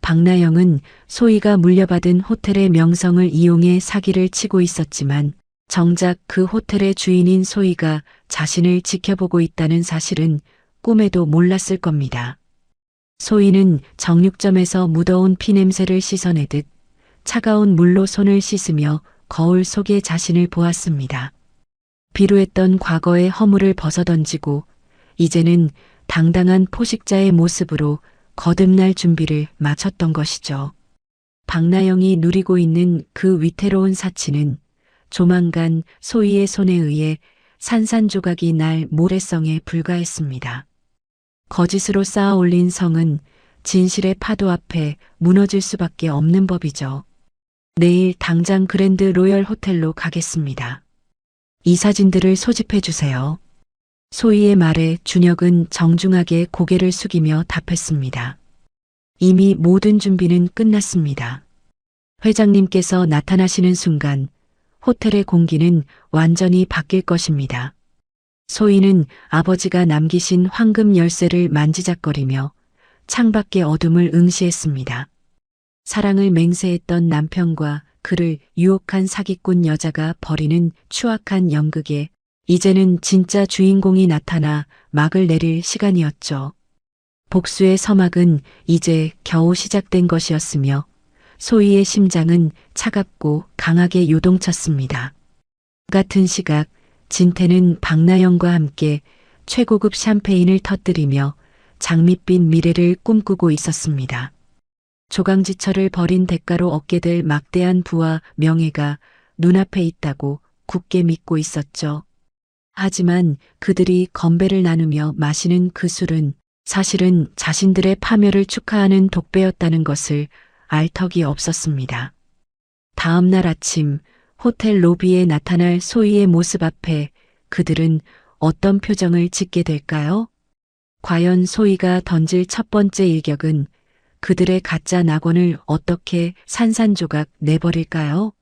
박나영은 소희가 물려받은 호텔의 명성을 이용해 사기를 치고 있었지만 정작 그 호텔의 주인인 소희가 자신을 지켜보고 있다는 사실은 꿈에도 몰랐을 겁니다. 소희는 정육점에서 묻어온 피냄새를 씻어내듯 차가운 물로 손을 씻으며 거울 속의 자신을 보았습니다. 비루했던 과거의 허물을 벗어던지고 이제는 당당한 포식자의 모습으로 거듭날 준비를 마쳤던 것이죠. 박나영이 누리고 있는 그 위태로운 사치는 조만간 소희의 손에 의해 산산조각이 날 모래성에 불과했습니다. 거짓으로 쌓아 올린 성은 진실의 파도 앞에 무너질 수밖에 없는 법이죠. 내일 당장 그랜드 로열 호텔로 가겠습니다. 이 사진들을 소집해 주세요. 소희의 말에 준혁은 정중하게 고개를 숙이며 답했습니다. 이미 모든 준비는 끝났습니다. 회장님께서 나타나시는 순간 호텔의 공기는 완전히 바뀔 것입니다. 소희는 아버지가 남기신 황금 열쇠를 만지작거리며 창밖의 어둠을 응시했습니다. 사랑을 맹세했던 남편과 그를 유혹한 사기꾼 여자가 벌이는 추악한 연극에 이제는 진짜 주인공이 나타나 막을 내릴 시간이었죠. 복수의 서막은 이제 겨우 시작된 것이었으며 소희의 심장은 차갑고 강하게 요동쳤습니다. 같은 시각 진태는 박나영과 함께 최고급 샴페인을 터뜨리며 장밋빛 미래를 꿈꾸고 있었습니다. 조강지처를 벌인 대가로 얻게 될 막대한 부와 명예가 눈앞에 있다고 굳게 믿고 있었죠. 하지만 그들이 건배를 나누며 마시는 그 술은 사실은 자신들의 파멸을 축하하는 독배였다는 것을 알 턱이 없었습니다. 다음 날 아침 호텔 로비에 나타날 소희의 모습 앞에 그들은 어떤 표정을 짓게 될까요? 과연 소희가 던질 첫 번째 일격은 그들의 가짜 낙원을 어떻게 산산조각 내버릴까요?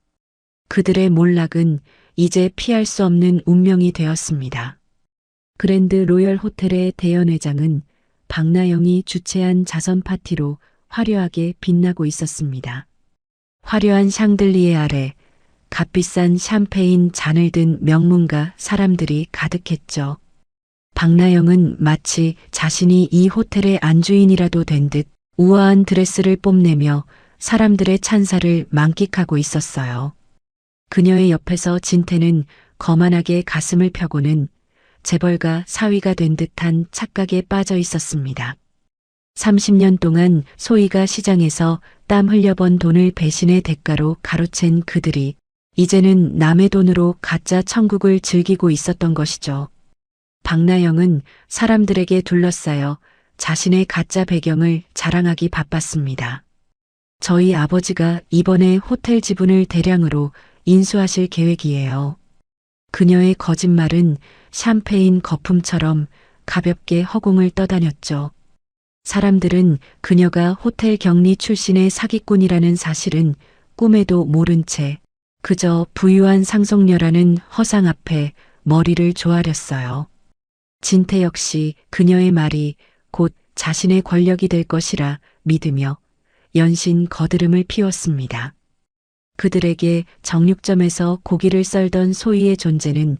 그들의 몰락은 이제 피할 수 없는 운명이 되었습니다. 그랜드 로열 호텔의 대연회장은 박나영이 주최한 자선 파티로 화려하게 빛나고 있었습니다. 화려한 샹들리에 아래 값비싼 샴페인 잔을 든 명문가 사람들이 가득했죠. 박나영은 마치 자신이 이 호텔의 안주인이라도 된 듯 우아한 드레스를 뽐내며 사람들의 찬사를 만끽하고 있었어요. 그녀의 옆에서 진태는 거만하게 가슴을 펴고는 재벌가 사위가 된 듯한 착각에 빠져 있었습니다. 30년 동안 소희가 시장에서 땀 흘려번 돈을 배신의 대가로 가로챈 그들이 이제는 남의 돈으로 가짜 천국을 즐기고 있었던 것이죠. 박나영은 사람들에게 둘러싸여 자신의 가짜 배경을 자랑하기 바빴습니다. 저희 아버지가 이번에 호텔 지분을 대량으로 인수하실 계획이에요. 그녀의 거짓말은 샴페인 거품처럼 가볍게 허공을 떠다녔죠. 사람들은 그녀가 호텔 경리 출신의 사기꾼이라는 사실은 꿈에도 모른 채 그저 부유한 상속녀라는 허상 앞에 머리를 조아렸어요. 진태 역시 그녀의 말이 곧 자신의 권력이 될 것이라 믿으며 연신 거드름을 피웠습니다. 그들에게 정육점에서 고기를 썰던 소희의 존재는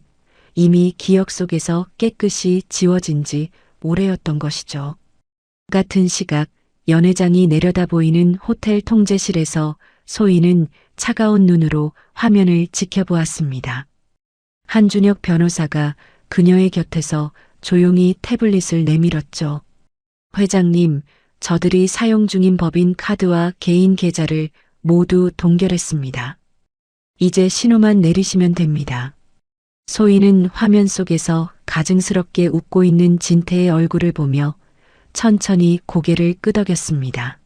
이미 기억 속에서 깨끗이 지워진 지 오래였던 것이죠. 같은 시각 연회장이 내려다 보이는 호텔 통제실에서 소희는 차가운 눈으로 화면을 지켜보았습니다. 한준혁 변호사가 그녀의 곁에서 조용히 태블릿을 내밀었죠. 회장님, 저들이 사용 중인 법인 카드와 개인 계좌를 모두 동결했습니다. 이제 신호만 내리시면 됩니다. 소희는 화면 속에서 가증스럽게 웃고 있는 진태의 얼굴을 보며 천천히 고개를 끄덕였습니다.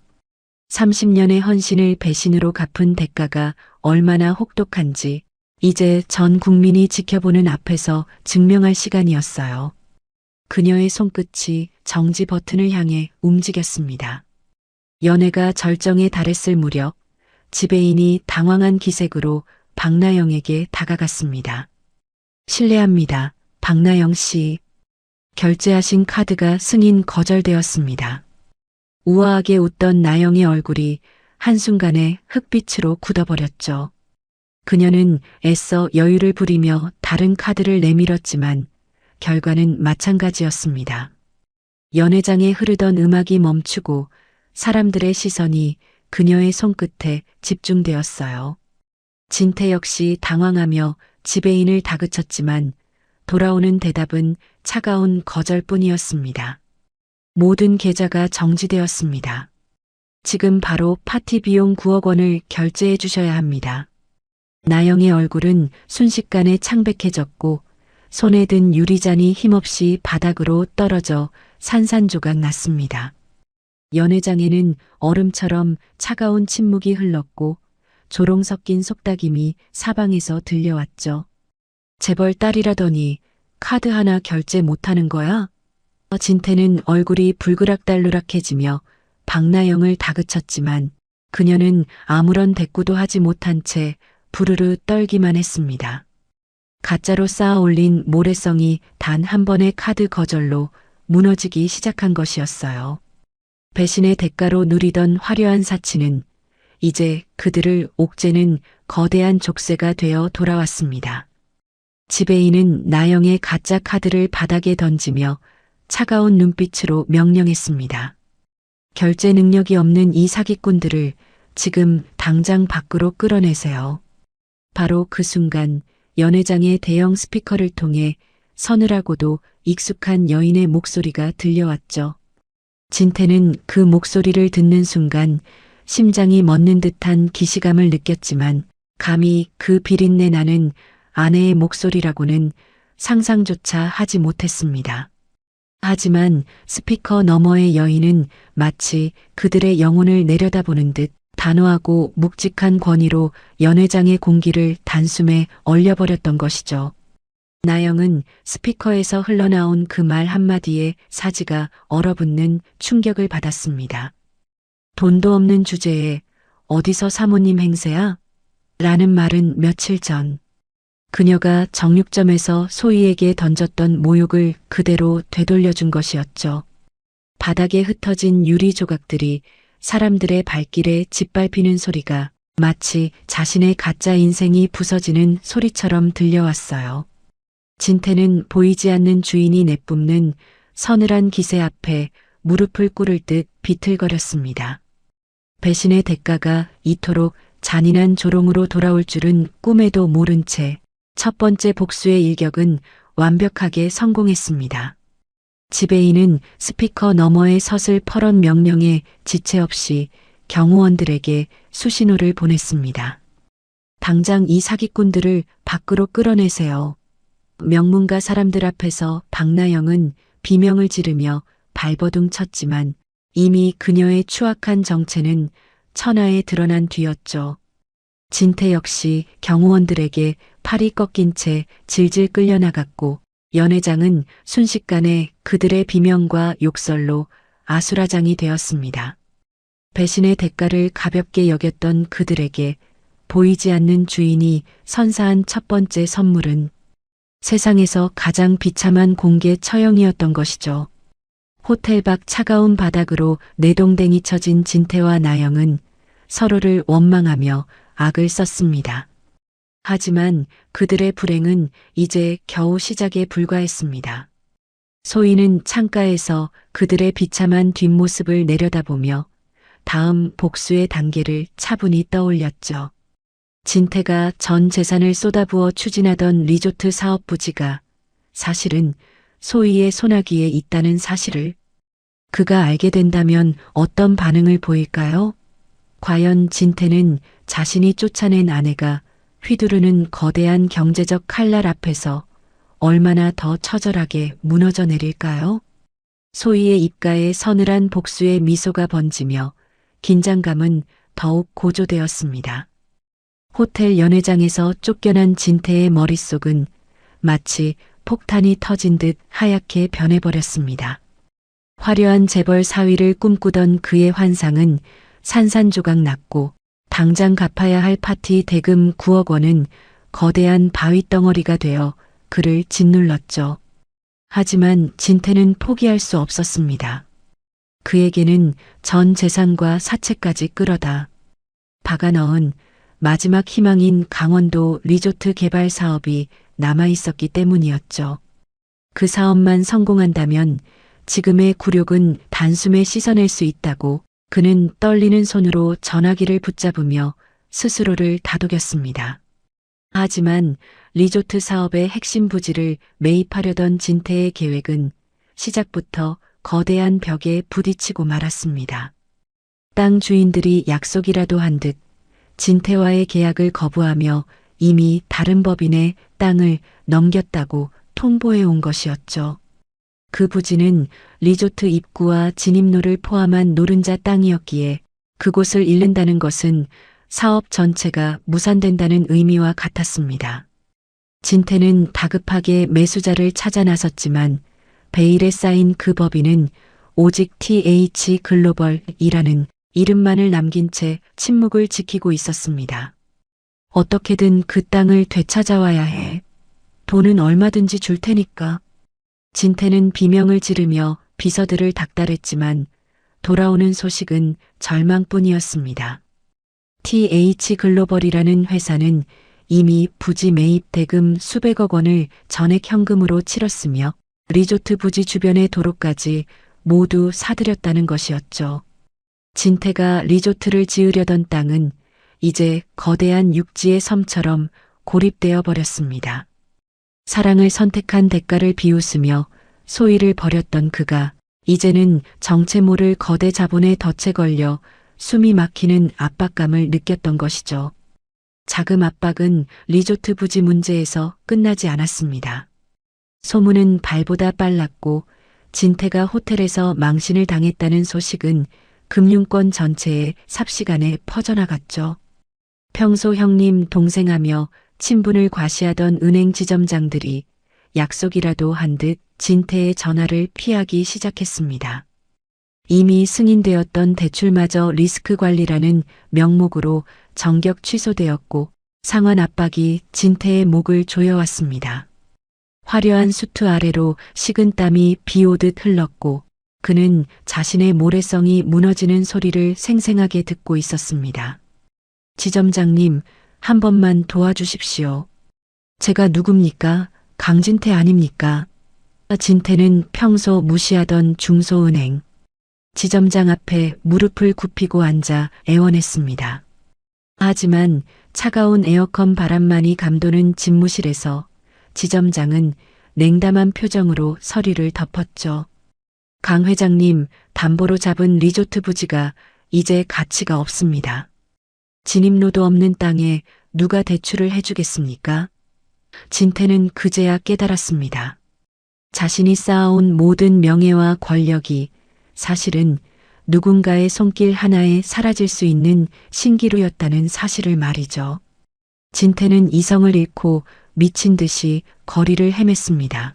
30년의 헌신을 배신으로 갚은 대가가 얼마나 혹독한지 이제 전 국민이 지켜보는 앞에서 증명할 시간이었어요. 그녀의 손끝이 정지 버튼을 향해 움직였습니다. 연애가 절정에 달했을 무렵 지배인이 당황한 기색으로 박나영에게 다가갔습니다. 실례합니다. 박나영 씨. 결제하신 카드가 승인 거절되었습니다. 우아하게 웃던 나영의 얼굴이 한순간에 흑빛으로 굳어버렸죠. 그녀는 애써 여유를 부리며 다른 카드를 내밀었지만 결과는 마찬가지였습니다. 연회장에 흐르던 음악이 멈추고 사람들의 시선이 그녀의 손끝에 집중되었어요. 진태 역시 당황하며 지배인을 다그쳤지만 돌아오는 대답은 차가운 거절뿐이었습니다. 모든 계좌가 정지되었습니다. 지금 바로 파티 비용 9억 원을 결제해 주셔야 합니다. 나영의 얼굴은 순식간에 창백해졌고 손에 든 유리잔이 힘없이 바닥으로 떨어져 산산조각 났습니다. 연회장에는 얼음처럼 차가운 침묵이 흘렀고 조롱 섞인 속닥임이 사방에서 들려왔죠. 재벌 딸이라더니 카드 하나 결제 못하는 거야? 진태는 얼굴이 불그락달루락해지며 박나영을 다그쳤지만 그녀는 아무런 대꾸도 하지 못한 채 부르르 떨기만 했습니다. 가짜로 쌓아 올린 모래성이 단 한 번의 카드 거절로 무너지기 시작한 것이었어요. 배신의 대가로 누리던 화려한 사치는 이제 그들을 옥죄는 거대한 족쇄가 되어 돌아왔습니다. 지배인은 나영의 가짜 카드를 바닥에 던지며 차가운 눈빛으로 명령했습니다. 결제 능력이 없는 이 사기꾼들을 지금 당장 밖으로 끌어내세요. 바로 그 순간 연회장의 대형 스피커를 통해 서늘하고도 익숙한 여인의 목소리가 들려왔죠. 진태는 그 목소리를 듣는 순간 심장이 멎는 듯한 기시감을 느꼈지만 감히 그 비린내 나는 아내의 목소리라고는 상상조차 하지 못했습니다. 하지만 스피커 너머의 여인은 마치 그들의 영혼을 내려다보는 듯 단호하고 묵직한 권위로 연회장의 공기를 단숨에 얼려버렸던 것이죠. 나영은 스피커에서 흘러나온 그 말 한마디에 사지가 얼어붙는 충격을 받았습니다. 돈도 없는 주제에 어디서 사모님 행세야? 라는 말은 며칠 전 그녀가 정육점에서 소희에게 던졌던 모욕을 그대로 되돌려준 것이었죠. 바닥에 흩어진 유리 조각들이 사람들의 발길에 짓밟히는 소리가 마치 자신의 가짜 인생이 부서지는 소리처럼 들려왔어요. 진태는 보이지 않는 주인이 내뿜는 서늘한 기세 앞에 무릎을 꿇을 듯 비틀거렸습니다. 배신의 대가가 이토록 잔인한 조롱으로 돌아올 줄은 꿈에도 모른 채 첫 번째 복수의 일격은 완벽하게 성공했습니다. 지배인은 스피커 너머의 서슬 퍼런 명령에 지체 없이 경호원들에게 수신호를 보냈습니다. 당장 이 사기꾼들을 밖으로 끌어내세요. 명문가 사람들 앞에서 박나영은 비명을 지르며 발버둥 쳤지만 이미 그녀의 추악한 정체는 천하에 드러난 뒤였죠. 진태 역시 경호원들에게 팔이 꺾인 채 질질 끌려나갔고 연회장은 순식간에 그들의 비명과 욕설로 아수라장이 되었습니다. 배신의 대가를 가볍게 여겼던 그들에게 보이지 않는 주인이 선사한 첫 번째 선물은 세상에서 가장 비참한 공개 처형이었던 것이죠. 호텔 밖 차가운 바닥으로 내동댕이 쳐진 진태와 나영은 서로를 원망하며 악을 썼습니다. 하지만 그들의 불행은 이제 겨우 시작에 불과했습니다. 소희는 창가에서 그들의 비참한 뒷모습을 내려다보며 다음 복수의 단계를 차분히 떠올렸죠. 진태가 전 재산을 쏟아부어 추진하던 리조트 사업 부지가 사실은 소희의 손아귀에 있다는 사실을 그가 알게 된다면 어떤 반응을 보일까요? 과연 진태는 자신이 쫓아낸 아내가 휘두르는 거대한 경제적 칼날 앞에서 얼마나 더 처절하게 무너져 내릴까요? 소희의 입가에 서늘한 복수의 미소가 번지며 긴장감은 더욱 고조되었습니다. 호텔 연회장에서 쫓겨난 진태의 머릿속은 마치 폭탄이 터진 듯 하얗게 변해버렸습니다. 화려한 재벌 사위를 꿈꾸던 그의 환상은 산산조각 났고 당장 갚아야 할 파티 대금 9억 원은 거대한 바위덩어리가 되어 그를 짓눌렀죠. 하지만 진태는 포기할 수 없었습니다. 그에게는 전 재산과 사채까지 끌어다 박아 넣은 마지막 희망인 강원도 리조트 개발 사업이 남아있었기 때문이었죠. 그 사업만 성공한다면 지금의 굴욕은 단숨에 씻어낼 수 있다고 그는 떨리는 손으로 전화기를 붙잡으며 스스로를 다독였습니다. 하지만 리조트 사업의 핵심 부지를 매입하려던 진태의 계획은 시작부터 거대한 벽에 부딪히고 말았습니다. 땅 주인들이 약속이라도 한 듯 진태와의 계약을 거부하며 이미 다른 법인의 땅을 넘겼다고 통보해 온 것이었죠. 그 부지는 리조트 입구와 진입로를 포함한 노른자 땅이었기에 그곳을 잃는다는 것은 사업 전체가 무산된다는 의미와 같았습니다. 진태는 다급하게 매수자를 찾아 나섰지만 베일에 쌓인 그 법인은 오직 TH 글로벌이라는 이름만을 남긴 채 침묵을 지키고 있었습니다. 어떻게든 그 땅을 되찾아와야 해. 돈은 얼마든지 줄 테니까. 진태는 비명을 지르며 비서들을 닥달했지만 돌아오는 소식은 절망뿐이었습니다. TH 글로벌이라는 회사는 이미 부지 매입 대금 수백억 원을 전액 현금으로 치렀으며 리조트 부지 주변의 도로까지 모두 사들였다는 것이었죠. 진태가 리조트를 지으려던 땅은 이제 거대한 육지의 섬처럼 고립되어 버렸습니다. 사랑을 선택한 대가를 비웃으며 소위를 벌였던 그가 이제는 정체 모를 거대 자본의 덫에 걸려 숨이 막히는 압박감을 느꼈던 것이죠. 자금 압박은 리조트 부지 문제에서 끝나지 않았습니다. 소문은 발보다 빨랐고 진태가 호텔에서 망신을 당했다는 소식은 금융권 전체에 삽시간에 퍼져나갔죠. 평소 형님 동생하며 친분을 과시하던 은행 지점장들이 약속이라도 한 듯 진태의 전화를 피하기 시작했습니다. 이미 승인되었던 대출마저 리스크 관리라는 명목으로 정격 취소되었고 상환 압박이 진태의 목을 조여왔습니다. 화려한 수트 아래로 식은땀이 비오듯 흘렀고 그는 자신의 모래성이 무너지는 소리를 생생하게 듣고 있었습니다. 지점장님, 한 번만 도와주십시오. 제가 누굽니까? 강진태 아닙니까? 진태는 평소 무시하던 중소은행. 지점장 앞에 무릎을 굽히고 앉아 애원했습니다. 하지만 차가운 에어컨 바람만이 감도는 집무실에서 지점장은 냉담한 표정으로 서리를 덮었죠. 강 회장님, 담보로 잡은 리조트 부지가 이제 가치가 없습니다. 진입로도 없는 땅에 누가 대출을 해주겠습니까? 진태는 그제야 깨달았습니다. 자신이 쌓아온 모든 명예와 권력이 사실은 누군가의 손길 하나에 사라질 수 있는 신기루였다는 사실을 말이죠. 진태는 이성을 잃고 미친 듯이 거리를 헤맸습니다.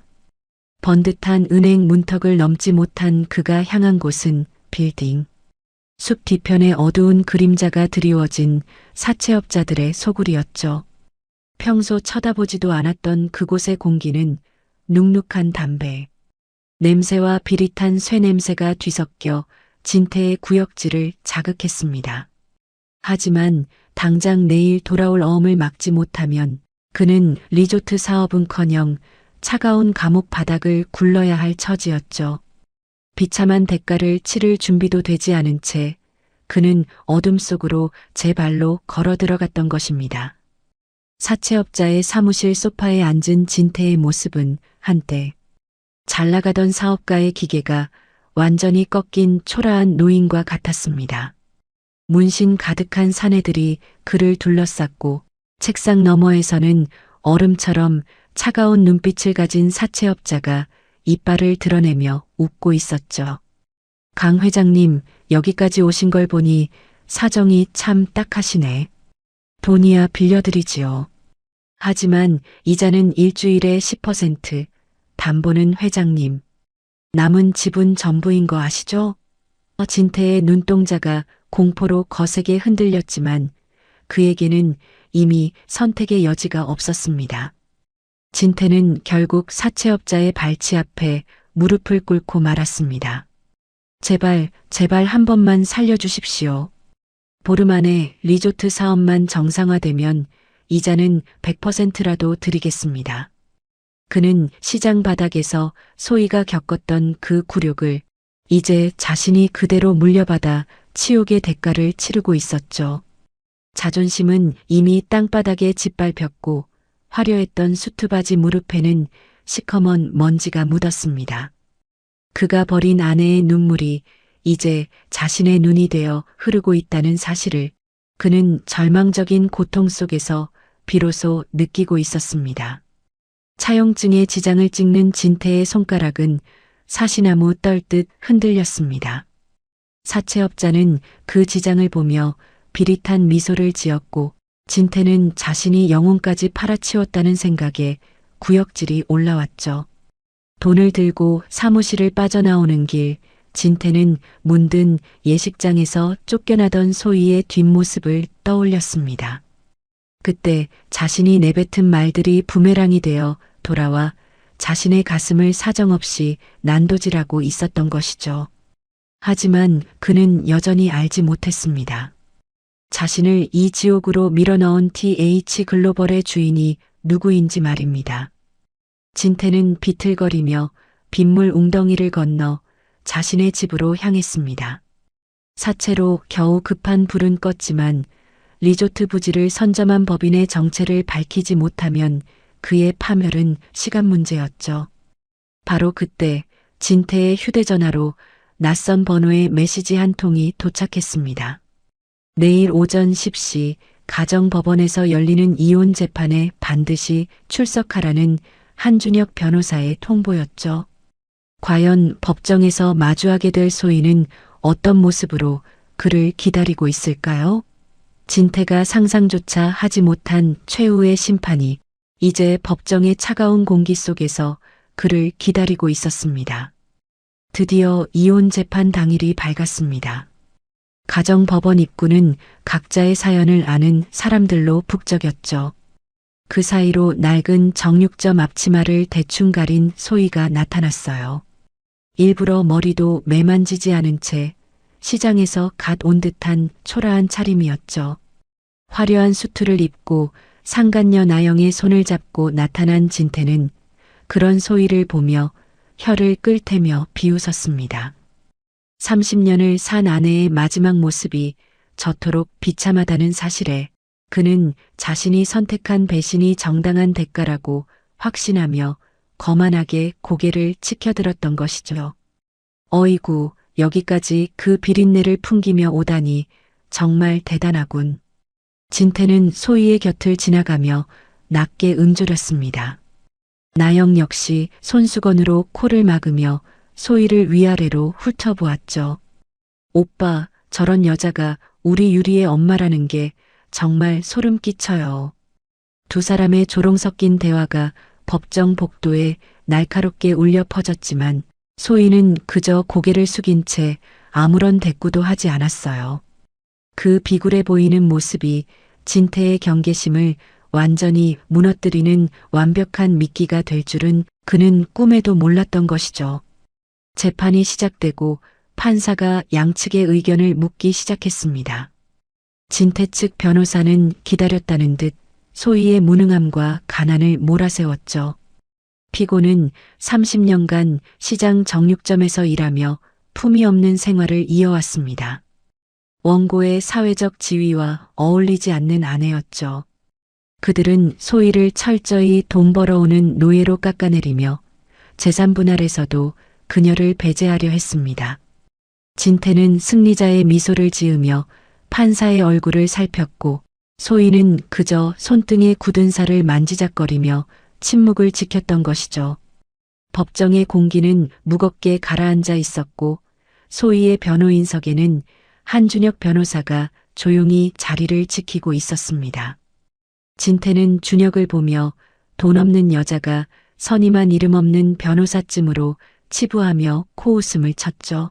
번듯한 은행 문턱을 넘지 못한 그가 향한 곳은 빌딩. 숲 뒤편에 어두운 그림자가 드리워진 사채업자들의 소굴이었죠. 평소 쳐다보지도 않았던 그곳의 공기는 눅눅한 담배, 냄새와 비릿한 쇠냄새가 뒤섞여 진태의 구역질을 자극했습니다. 하지만 당장 내일 돌아올 어음을 막지 못하면 그는 리조트 사업은커녕 차가운 감옥 바닥을 굴러야 할 처지였죠. 비참한 대가를 치를 준비도 되지 않은 채 그는 어둠 속으로 제 발로 걸어 들어갔던 것입니다. 사채업자의 사무실 소파에 앉은 진태의 모습은 한때 잘 나가던 사업가의 기계가 완전히 꺾인 초라한 노인과 같았습니다. 문신 가득한 사내들이 그를 둘러쌌고 책상 너머에서는 얼음처럼 차가운 눈빛을 가진 사채업자가 이빨을 드러내며 웃고 있었죠. 강 회장님, 여기까지 오신 걸 보니 사정이 참 딱하시네. 돈이야 빌려드리지요. 하지만 이자는 일주일에 10%, 담보는 회장님. 남은 집은 전부인 거 아시죠? 진태의 눈동자가 공포로 거세게 흔들렸지만 그에게는 이미 선택의 여지가 없었습니다. 진태는 결국 사채업자의 발치 앞에 무릎을 꿇고 말았습니다. 제발, 제발 한 번만 살려주십시오. 보름 안에 리조트 사업만 정상화되면 이자는 100%라도 드리겠습니다. 그는 시장 바닥에서 소희가 겪었던 그 굴욕을 이제 자신이 그대로 물려받아 치욕의 대가를 치르고 있었죠. 자존심은 이미 땅바닥에 짓밟혔고 화려했던 수트바지 무릎에는 시커먼 먼지가 묻었습니다. 그가 버린 아내의 눈물이 이제 자신의 눈이 되어 흐르고 있다는 사실을 그는 절망적인 고통 속에서 비로소 느끼고 있었습니다. 차용증의 지장을 찍는 진태의 손가락은 사시나무 떨듯 흔들렸습니다. 사채업자는 그 지장을 보며 비릿한 미소를 지었고 진태는 자신이 영혼까지 팔아치웠다는 생각에 구역질이 올라왔죠. 돈을 들고 사무실을 빠져나오는 길, 진태는 문든 예식장에서 쫓겨나던 소희의 뒷모습을 떠올렸습니다. 그때 자신이 내뱉은 말들이 부메랑이 되어 돌아와 자신의 가슴을 사정없이 난도질하고 있었던 것이죠. 하지만 그는 여전히 알지 못했습니다. 자신을 이 지옥으로 밀어넣은 TH 글로벌의 주인이 누구인지 말입니다. 진태는 비틀거리며 빗물 웅덩이를 건너 자신의 집으로 향했습니다. 사채로 겨우 급한 불은 껐지만 리조트 부지를 선점한 법인의 정체를 밝히지 못하면 그의 파멸은 시간 문제였죠. 바로 그때 진태의 휴대전화로 낯선 번호의 메시지 한 통이 도착했습니다. 내일 오전 10시 가정법원에서 열리는 이혼 재판에 반드시 출석하라는 한준혁 변호사의 통보였죠. 과연 법정에서 마주하게 될 소희는 어떤 모습으로 그를 기다리고 있을까요? 진태가 상상조차 하지 못한 최후의 심판이 이제 법정의 차가운 공기 속에서 그를 기다리고 있었습니다. 드디어 이혼 재판 당일이 밝았습니다. 가정법원 입구는 각자의 사연을 아는 사람들로 북적였죠. 그 사이로 낡은 정육점 앞치마를 대충 가린 소희가 나타났어요. 일부러 머리도 매만지지 않은 채 시장에서 갓 온 듯한 초라한 차림이었죠. 화려한 수트를 입고 상간녀 나영의 손을 잡고 나타난 진태는 그런 소희를 보며 혀를 끌테며 비웃었습니다. 30년을 산 아내의 마지막 모습이 저토록 비참하다는 사실에 그는 자신이 선택한 배신이 정당한 대가라고 확신하며 거만하게 고개를 치켜들었던 것이죠. 어이구, 여기까지 그 비린내를 풍기며 오다니 정말 대단하군. 진태는 소희의 곁을 지나가며 낮게 음조렸습니다. 나영 역시 손수건으로 코를 막으며 소희를 위아래로 훑어보았죠. 오빠, 저런 여자가 우리 유리의 엄마라는 게 정말 소름 끼쳐요. 두 사람의 조롱 섞인 대화가 법정 복도에 날카롭게 울려 퍼졌지만 소희는 그저 고개를 숙인 채 아무런 대꾸도 하지 않았어요. 그 비굴해 보이는 모습이 진태의 경계심을 완전히 무너뜨리는 완벽한 미끼가 될 줄은 그는 꿈에도 몰랐던 것이죠. 재판이 시작되고 판사가 양측의 의견을 묻기 시작했습니다. 진태 측 변호사는 기다렸다는 듯 소희의 무능함과 가난을 몰아세웠죠. 피고는 30년간 시장 정육점에서 일하며 품위 없는 생활을 이어왔습니다. 원고의 사회적 지위와 어울리지 않는 아내였죠. 그들은 소희를 철저히 돈 벌어오는 노예로 깎아내리며 재산 분할에서도 그녀를 배제하려 했습니다. 진태는 승리자의 미소를 지으며 판사의 얼굴을 살폈고 소희는 그저 손등에 굳은 살을 만지작거리며 침묵을 지켰던 것이죠. 법정의 공기는 무겁게 가라앉아 있었고 소희의 변호인석에는 한준혁 변호사가 조용히 자리를 지키고 있었습니다. 진태는 준혁을 보며 돈 없는 여자가 선임한 이름 없는 변호사쯤으로 치부하며 코웃음을 쳤죠.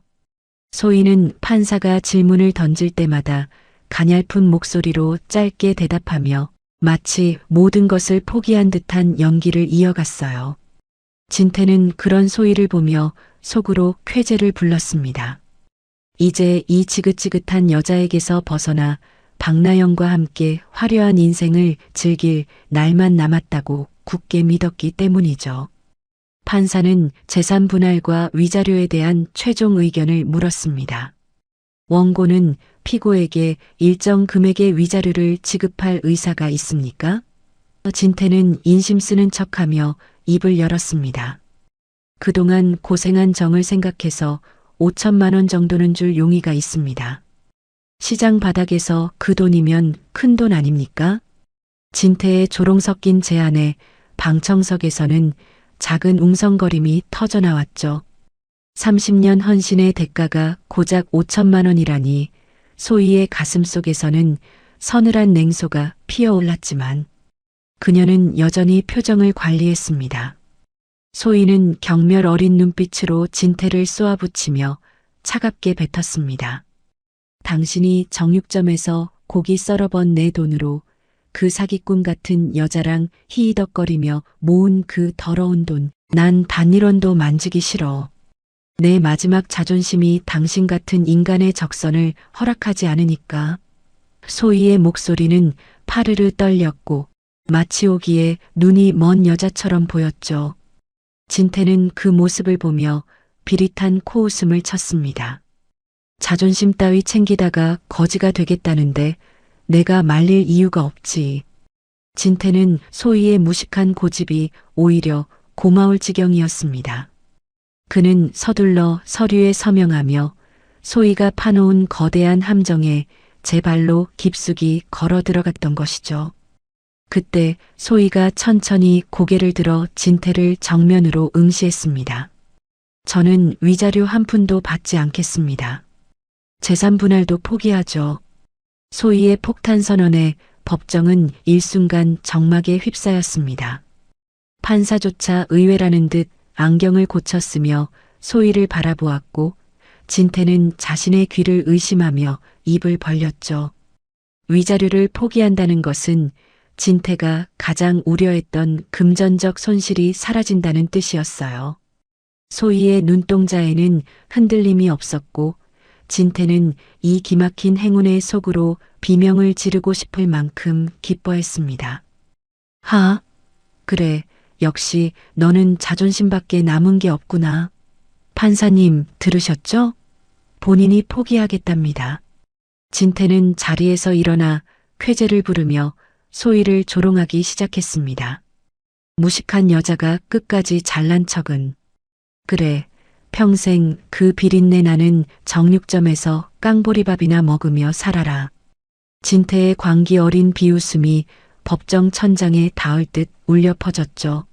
소희는 판사가 질문을 던질 때마다 가냘픈 목소리로 짧게 대답하며 마치 모든 것을 포기한 듯한 연기를 이어갔어요. 진태는 그런 소희를 보며 속으로 쾌재를 불렀습니다. 이제 이 지긋지긋한 여자에게서 벗어나 박나영과 함께 화려한 인생을 즐길 날만 남았다고 굳게 믿었기 때문이죠. 판사는 재산 분할과 위자료에 대한 최종 의견을 물었습니다. 원고는 피고에게 일정 금액의 위자료를 지급할 의사가 있습니까? 진태는 인심 쓰는 척하며 입을 열었습니다. 그동안 고생한 정을 생각해서 5천만 원 정도는 줄 용의가 있습니다. 시장 바닥에서 그 돈이면 큰 돈 아닙니까? 진태의 조롱 섞인 제안에 방청석에서는 작은 웅성거림이 터져나왔죠. 30년 헌신의 대가가 고작 5천만 원이라니 소희의 가슴속에서는 서늘한 냉소가 피어올랐지만 그녀는 여전히 표정을 관리했습니다. 소희는 경멸 어린 눈빛으로 진태를 쏘아붙이며 차갑게 뱉었습니다. 당신이 정육점에서 고기 썰어번 내 돈으로 그 사기꾼 같은 여자랑 히히덕거리며 모은 그 더러운 돈, 난 단일원도 만지기 싫어. 내 마지막 자존심이 당신 같은 인간의 적선을 허락하지 않으니까. 소희의 목소리는 파르르 떨렸고 마치 오기에 눈이 먼 여자처럼 보였죠. 진태는 그 모습을 보며 비릿한 코웃음을 쳤습니다. 자존심 따위 챙기다가 거지가 되겠다는데 내가 말릴 이유가 없지. 진태는 소희의 무식한 고집이 오히려 고마울 지경이었습니다. 그는 서둘러 서류에 서명하며 소희가 파놓은 거대한 함정에 제 발로 깊숙이 걸어 들어갔던 것이죠. 그때 소희가 천천히 고개를 들어 진태를 정면으로 응시했습니다. 저는 위자료 한 푼도 받지 않겠습니다. 재산 분할도 포기하죠. 소희의 폭탄 선언에 법정은 일순간 정막에 휩싸였습니다. 판사조차 의외라는 듯 안경을 고쳤으며 소희를 바라보았고 진태는 자신의 귀를 의심하며 입을 벌렸죠. 위자료를 포기한다는 것은 진태가 가장 우려했던 금전적 손실이 사라진다는 뜻이었어요. 소희의 눈동자에는 흔들림이 없었고 진태는 이 기막힌 행운의 속으로 비명을 지르고 싶을 만큼 기뻐했습니다. 그래, 역시 너는 자존심밖에 남은 게 없구나. 판사님, 들으셨죠? 본인이 포기하겠답니다. 진태는 자리에서 일어나 쾌재를 부르며 소희를 조롱하기 시작했습니다. 무식한 여자가 끝까지 잘난 척은. 그래, 평생 그 비린내 나는 정육점에서 깡보리밥이나 먹으며 살아라. 진태의 광기 어린 비웃음이 법정 천장에 닿을 듯 울려 퍼졌죠.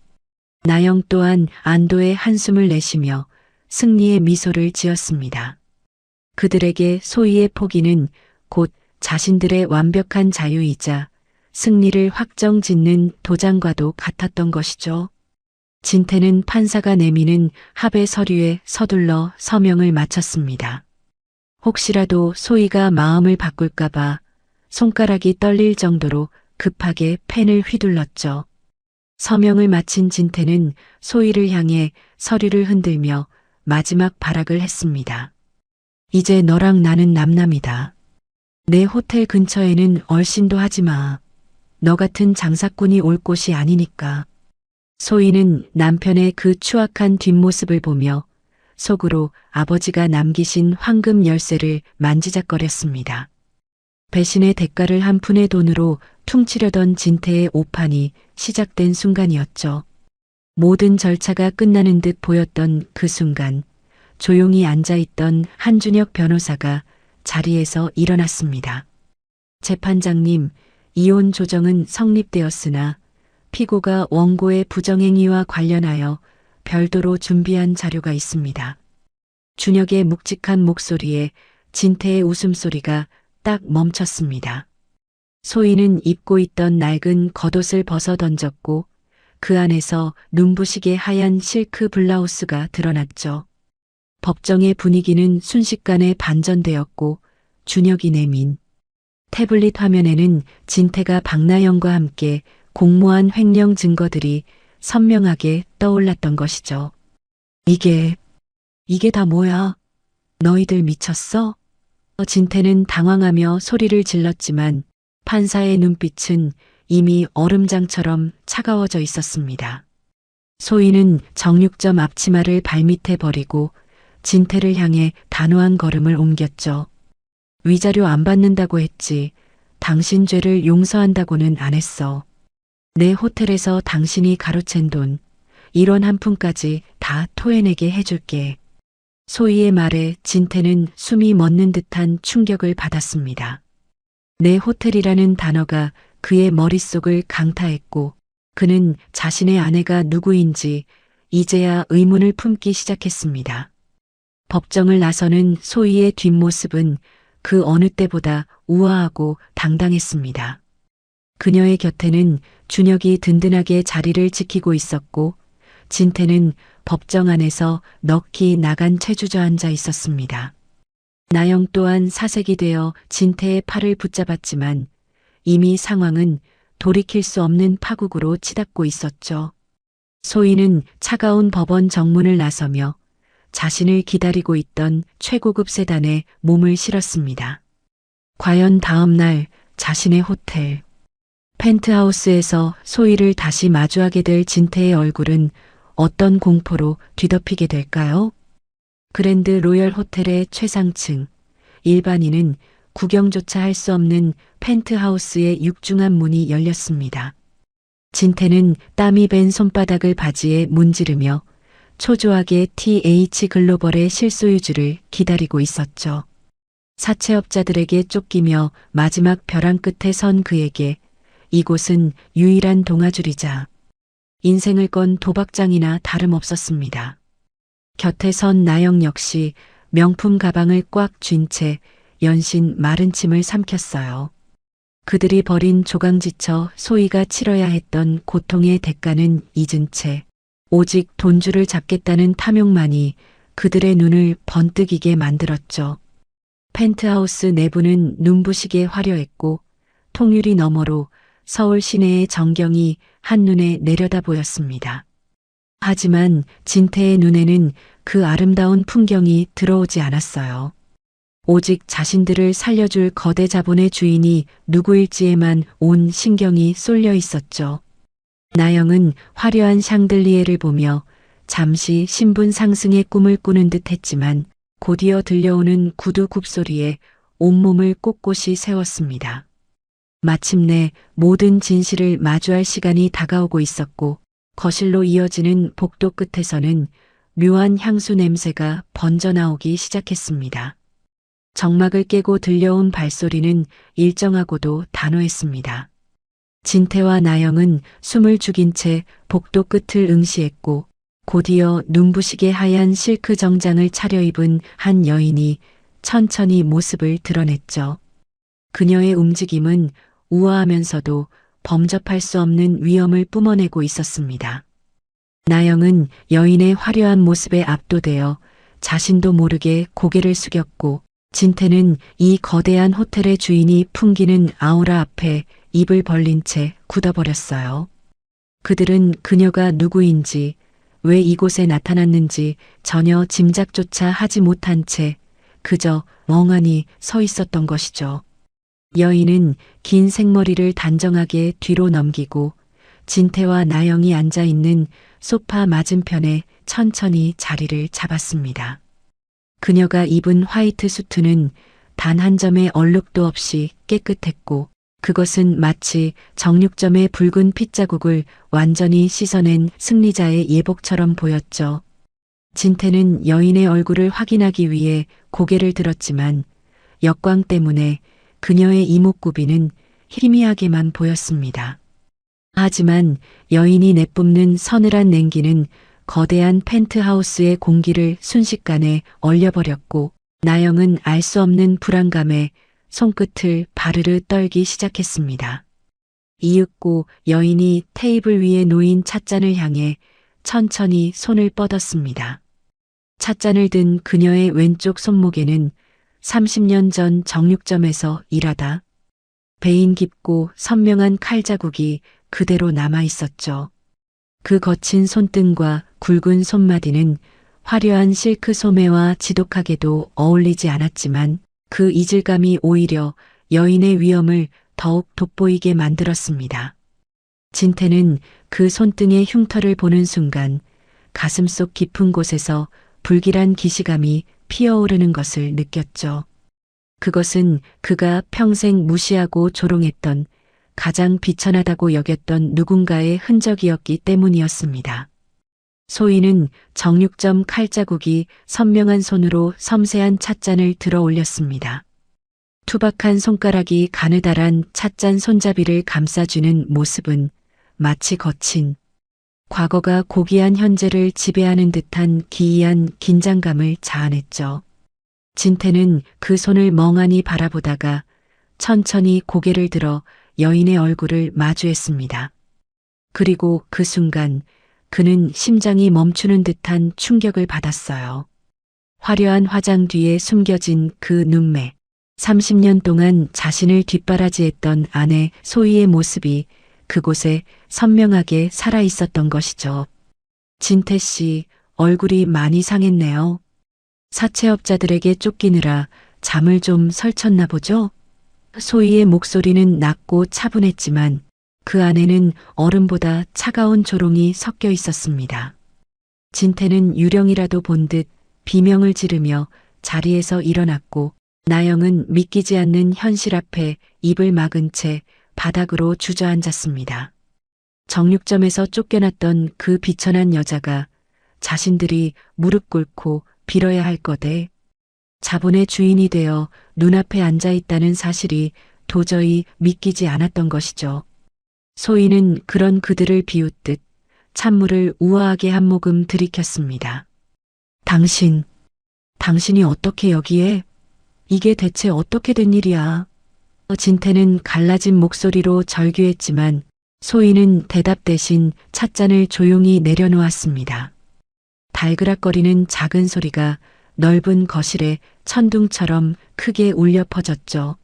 나영 또한 안도의 한숨을 내쉬며 승리의 미소를 지었습니다. 그들에게 소희의 포기는 곧 자신들의 완벽한 자유이자 승리를 확정짓는 도장과도 같았던 것이죠. 진태는 판사가 내미는 합의 서류에 서둘러 서명을 마쳤습니다. 혹시라도 소희가 마음을 바꿀까봐 손가락이 떨릴 정도로 급하게 펜을 휘둘렀죠. 서명을 마친 진태는 소희를 향해 서류를 흔들며 마지막 발악을 했습니다. 이제 너랑 나는 남남이다. 내 호텔 근처에는 얼씬도 하지 마. 너 같은 장사꾼이 올 곳이 아니니까. 소희는 남편의 그 추악한 뒷모습을 보며 속으로 아버지가 남기신 황금 열쇠를 만지작거렸습니다. 배신의 대가를 한 푼의 돈으로 퉁치려던 진태의 오판이 시작된 순간이었죠. 모든 절차가 끝나는 듯 보였던 그 순간 조용히 앉아있던 한준혁 변호사가 자리에서 일어났습니다. 재판장님, 이혼 조정은 성립되었으나 피고가 원고의 부정행위와 관련하여 별도로 준비한 자료가 있습니다. 준혁의 묵직한 목소리에 진태의 웃음소리가 딱 멈췄습니다. 소희는 입고 있던 낡은 겉옷을 벗어 던졌고 그 안에서 눈부시게 하얀 실크 블라우스가 드러났죠. 법정의 분위기는 순식간에 반전되었고 준혁이 내민 태블릿 화면에는 진태가 박나영과 함께 공모한 횡령 증거들이 선명하게 떠올랐던 것이죠. 이게 다 뭐야? 너희들 미쳤어? 진태는 당황하며 소리를 질렀지만 판사의 눈빛은 이미 얼음장처럼 차가워져 있었습니다. 소희는 정육점 앞치마를 발밑에 버리고 진태를 향해 단호한 걸음을 옮겼죠. 위자료 안 받는다고 했지. 당신 죄를 용서한다고는 안 했어. 내 호텔에서 당신이 가로챈 돈, 1원 한 푼까지 다 토해내게 해줄게. 소희의 말에 진태는 숨이 멎는 듯한 충격을 받았습니다. 내 호텔이라는 단어가 그의 머릿속을 강타했고 그는 자신의 아내가 누구인지 이제야 의문을 품기 시작했습니다. 법정을 나서는 소희의 뒷모습은 그 어느 때보다 우아하고 당당했습니다. 그녀의 곁에는 준혁이 든든하게 자리를 지키고 있었고 진태는 법정 안에서 넋이 나간 채 주저앉아 있었습니다. 나영 또한 사색이 되어 진태의 팔을 붙잡았지만 이미 상황은 돌이킬 수 없는 파국으로 치닫고 있었죠. 소희는 차가운 법원 정문을 나서며 자신을 기다리고 있던 최고급 세단에 몸을 실었습니다. 과연 다음 날 자신의 호텔, 펜트하우스에서 소희를 다시 마주하게 될 진태의 얼굴은 어떤 공포로 뒤덮이게 될까요? 그랜드 로열 호텔의 최상층, 일반인은 구경조차 할 수 없는 펜트하우스의 육중한 문이 열렸습니다. 진태는 땀이 밴 손바닥을 바지에 문지르며 초조하게 TH 글로벌의 실소유주를 기다리고 있었죠. 사채업자들에게 쫓기며 마지막 벼랑 끝에 선 그에게 이곳은 유일한 동아줄이자 인생을 건 도박장이나 다름없었습니다. 곁에 선 나영 역시 명품 가방을 꽉 쥔 채 연신 마른 침을 삼켰어요. 그들이 벌인 조강지처 소희가 치러야 했던 고통의 대가는 잊은 채 오직 돈줄을 잡겠다는 탐욕만이 그들의 눈을 번뜩이게 만들었죠. 펜트하우스 내부는 눈부시게 화려했고 통유리 너머로 서울 시내의 정경이 한눈에 내려다 보였습니다. 하지만 진태의 눈에는 그 아름다운 풍경이 들어오지 않았어요. 오직 자신들을 살려줄 거대 자본의 주인이 누구일지에만 온 신경이 쏠려 있었죠. 나영은 화려한 샹들리에를 보며 잠시 신분 상승의 꿈을 꾸는 듯 했지만 곧이어 들려오는 구두 굽소리에 온몸을 꼿꼿이 세웠습니다. 마침내 모든 진실을 마주할 시간이 다가오고 있었고 거실로 이어지는 복도 끝에서는 묘한 향수 냄새가 번져나오기 시작했습니다. 정막을 깨고 들려온 발소리는 일정하고도 단호했습니다. 진태와 나영은 숨을 죽인 채 복도 끝을 응시했고 곧이어 눈부시게 하얀 실크 정장을 차려입은 한 여인이 천천히 모습을 드러냈죠. 그녀의 움직임은 우아하면서도 범접할 수 없는 위엄을 뿜어내고 있었습니다. 나영은 여인의 화려한 모습에 압도되어 자신도 모르게 고개를 숙였고 진태는 이 거대한 호텔의 주인이 풍기는 아우라 앞에 입을 벌린 채 굳어버렸어요. 그들은 그녀가 누구인지 왜 이곳에 나타났는지 전혀 짐작조차 하지 못한 채 그저 멍하니 서 있었던 것이죠. 여인은 긴 생머리를 단정하게 뒤로 넘기고 진태와 나영이 앉아 있는 소파 맞은편에 천천히 자리를 잡았습니다. 그녀가 입은 화이트 수트는 단 한 점의 얼룩도 없이 깨끗했고 그것은 마치 정육점의 붉은 핏자국을 완전히 씻어낸 승리자의 예복처럼 보였죠. 진태는 여인의 얼굴을 확인하기 위해 고개를 들었지만 역광 때문에 그녀의 이목구비는 희미하게만 보였습니다. 하지만 여인이 내뿜는 서늘한 냉기는 거대한 펜트하우스의 공기를 순식간에 얼려버렸고 나영은 알 수 없는 불안감에 손끝을 바르르 떨기 시작했습니다. 이윽고 여인이 테이블 위에 놓인 찻잔을 향해 천천히 손을 뻗었습니다. 찻잔을 든 그녀의 왼쪽 손목에는 30년 전 정육점에서 일하다 베인 깊고 선명한 칼자국이 그대로 남아 있었죠. 그 거친 손등과 굵은 손마디는 화려한 실크 소매와 지독하게도 어울리지 않았지만 그 이질감이 오히려 여인의 위엄을 더욱 돋보이게 만들었습니다. 진태는 그 손등의 흉터를 보는 순간 가슴속 깊은 곳에서 불길한 기시감이 피어오르는 것을 느꼈죠. 그것은 그가 평생 무시하고 조롱했던 가장 비천하다고 여겼던 누군가의 흔적이었기 때문이었습니다. 소희는 정육점 칼자국이 선명한 손으로 섬세한 찻잔을 들어 올렸습니다. 투박한 손가락이 가느다란 찻잔 손잡이를 감싸주는 모습은 마치 거친 과거가 고귀한 현재를 지배하는 듯한 기이한 긴장감을 자아냈죠. 진태는 그 손을 멍하니 바라보다가 천천히 고개를 들어 여인의 얼굴을 마주했습니다. 그리고 그 순간 그는 심장이 멈추는 듯한 충격을 받았어요. 화려한 화장 뒤에 숨겨진 그 눈매, 30년 동안 자신을 뒷바라지했던 아내 소희의 모습이 그곳에 선명하게 살아 있었던 것이죠. 진태 씨, 얼굴이 많이 상했네요. 사채업자들에게 쫓기느라 잠을 좀 설쳤나 보죠? 소희의 목소리는 낮고 차분했지만 그 안에는 얼음보다 차가운 조롱이 섞여 있었습니다. 진태는 유령이라도 본 듯 비명을 지르며 자리에서 일어났고 나영은 믿기지 않는 현실 앞에 입을 막은 채 바닥으로 주저앉았습니다. 정육점에서 쫓겨났던 그 비천한 여자가 자신들이 무릎 꿇고 빌어야 할 거대 자본의 주인이 되어 눈앞에 앉아 있다는 사실이 도저히 믿기지 않았던 것이죠. 소희는 그런 그들을 비웃듯 찬물을 우아하게 한 모금 들이켰습니다. 당신이 어떻게 여기에? 이게 대체 어떻게 된 일이야? 진태는 갈라진 목소리로 절규했지만 소희는 대답 대신 찻잔을 조용히 내려놓았습니다. 달그락거리는 작은 소리가 넓은 거실에 천둥처럼 크게 울려 퍼졌죠.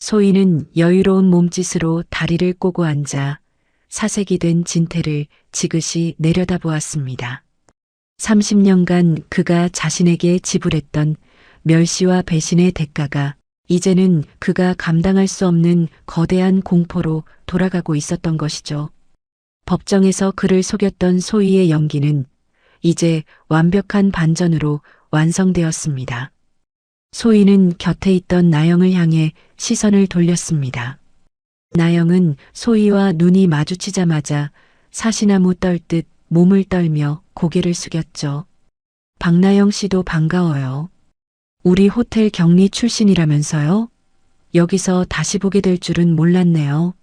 소희는 여유로운 몸짓으로 다리를 꼬고 앉아 사색이 된 진태를 지그시 내려다보았습니다. 30년간 그가 자신에게 지불했던 멸시와 배신의 대가가 이제는 그가 감당할 수 없는 거대한 공포로 돌아가고 있었던 것이죠. 법정에서 그를 속였던 소희의 연기는 이제 완벽한 반전으로 완성되었습니다. 소희는 곁에 있던 나영을 향해 시선을 돌렸습니다. 나영은 소희와 눈이 마주치자마자 사시나무 떨듯 몸을 떨며 고개를 숙였죠. 박나영 씨도 반가워요. 우리 호텔 격리 출신이라면서요? 여기서 다시 보게 될 줄은 몰랐네요.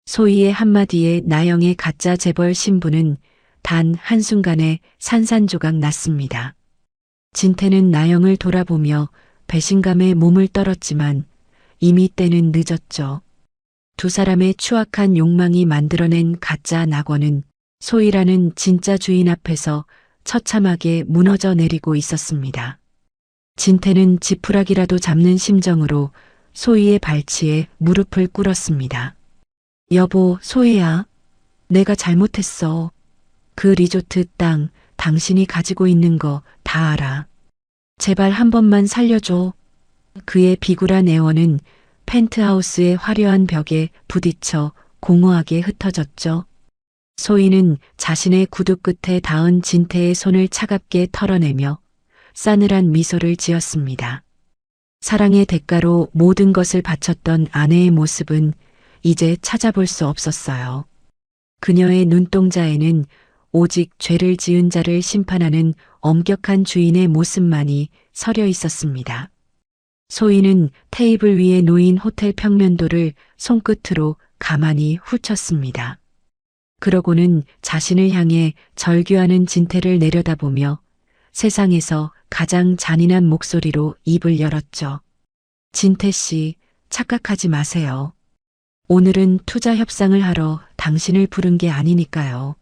소희의 한마디에 나영의 가짜 재벌 신부는 단 한순간에 산산조각 났습니다. 진태는 나영을 돌아보며 배신감에 몸을 떨었지만 이미 때는 늦었죠. 두 사람의 추악한 욕망이 만들어낸 가짜 낙원은 소희라는 진짜 주인 앞에서 처참하게 무너져 내리고 있었습니다. 진태는 지푸라기라도 잡는 심정으로 소희의 발치에 무릎을 꿇었습니다. 여보, 소희야. 내가 잘못했어. 그 리조트 땅 당신이 가지고 있는 거 다 알아. 제발 한 번만 살려줘. 그의 비굴한 애원은 펜트하우스의 화려한 벽에 부딪혀 공허하게 흩어졌죠. 소희는 자신의 구두 끝에 닿은 진태의 손을 차갑게 털어내며 싸늘한 미소를 지었습니다. 사랑의 대가로 모든 것을 바쳤던 아내의 모습은 이제 찾아볼 수 없었어요. 그녀의 눈동자에는 오직 죄를 지은 자를 심판하는 엄격한 주인의 모습만이 서려 있었습니다. 소희는 테이블 위에 놓인 호텔 평면도를 손끝으로 가만히 훑었습니다. 그러고는 자신을 향해 절규하는 진태를 내려다보며 세상에서 가장 잔인한 목소리로 입을 열었죠. 진태 씨, 착각하지 마세요. 오늘은 투자 협상을 하러 당신을 부른 게 아니니까요.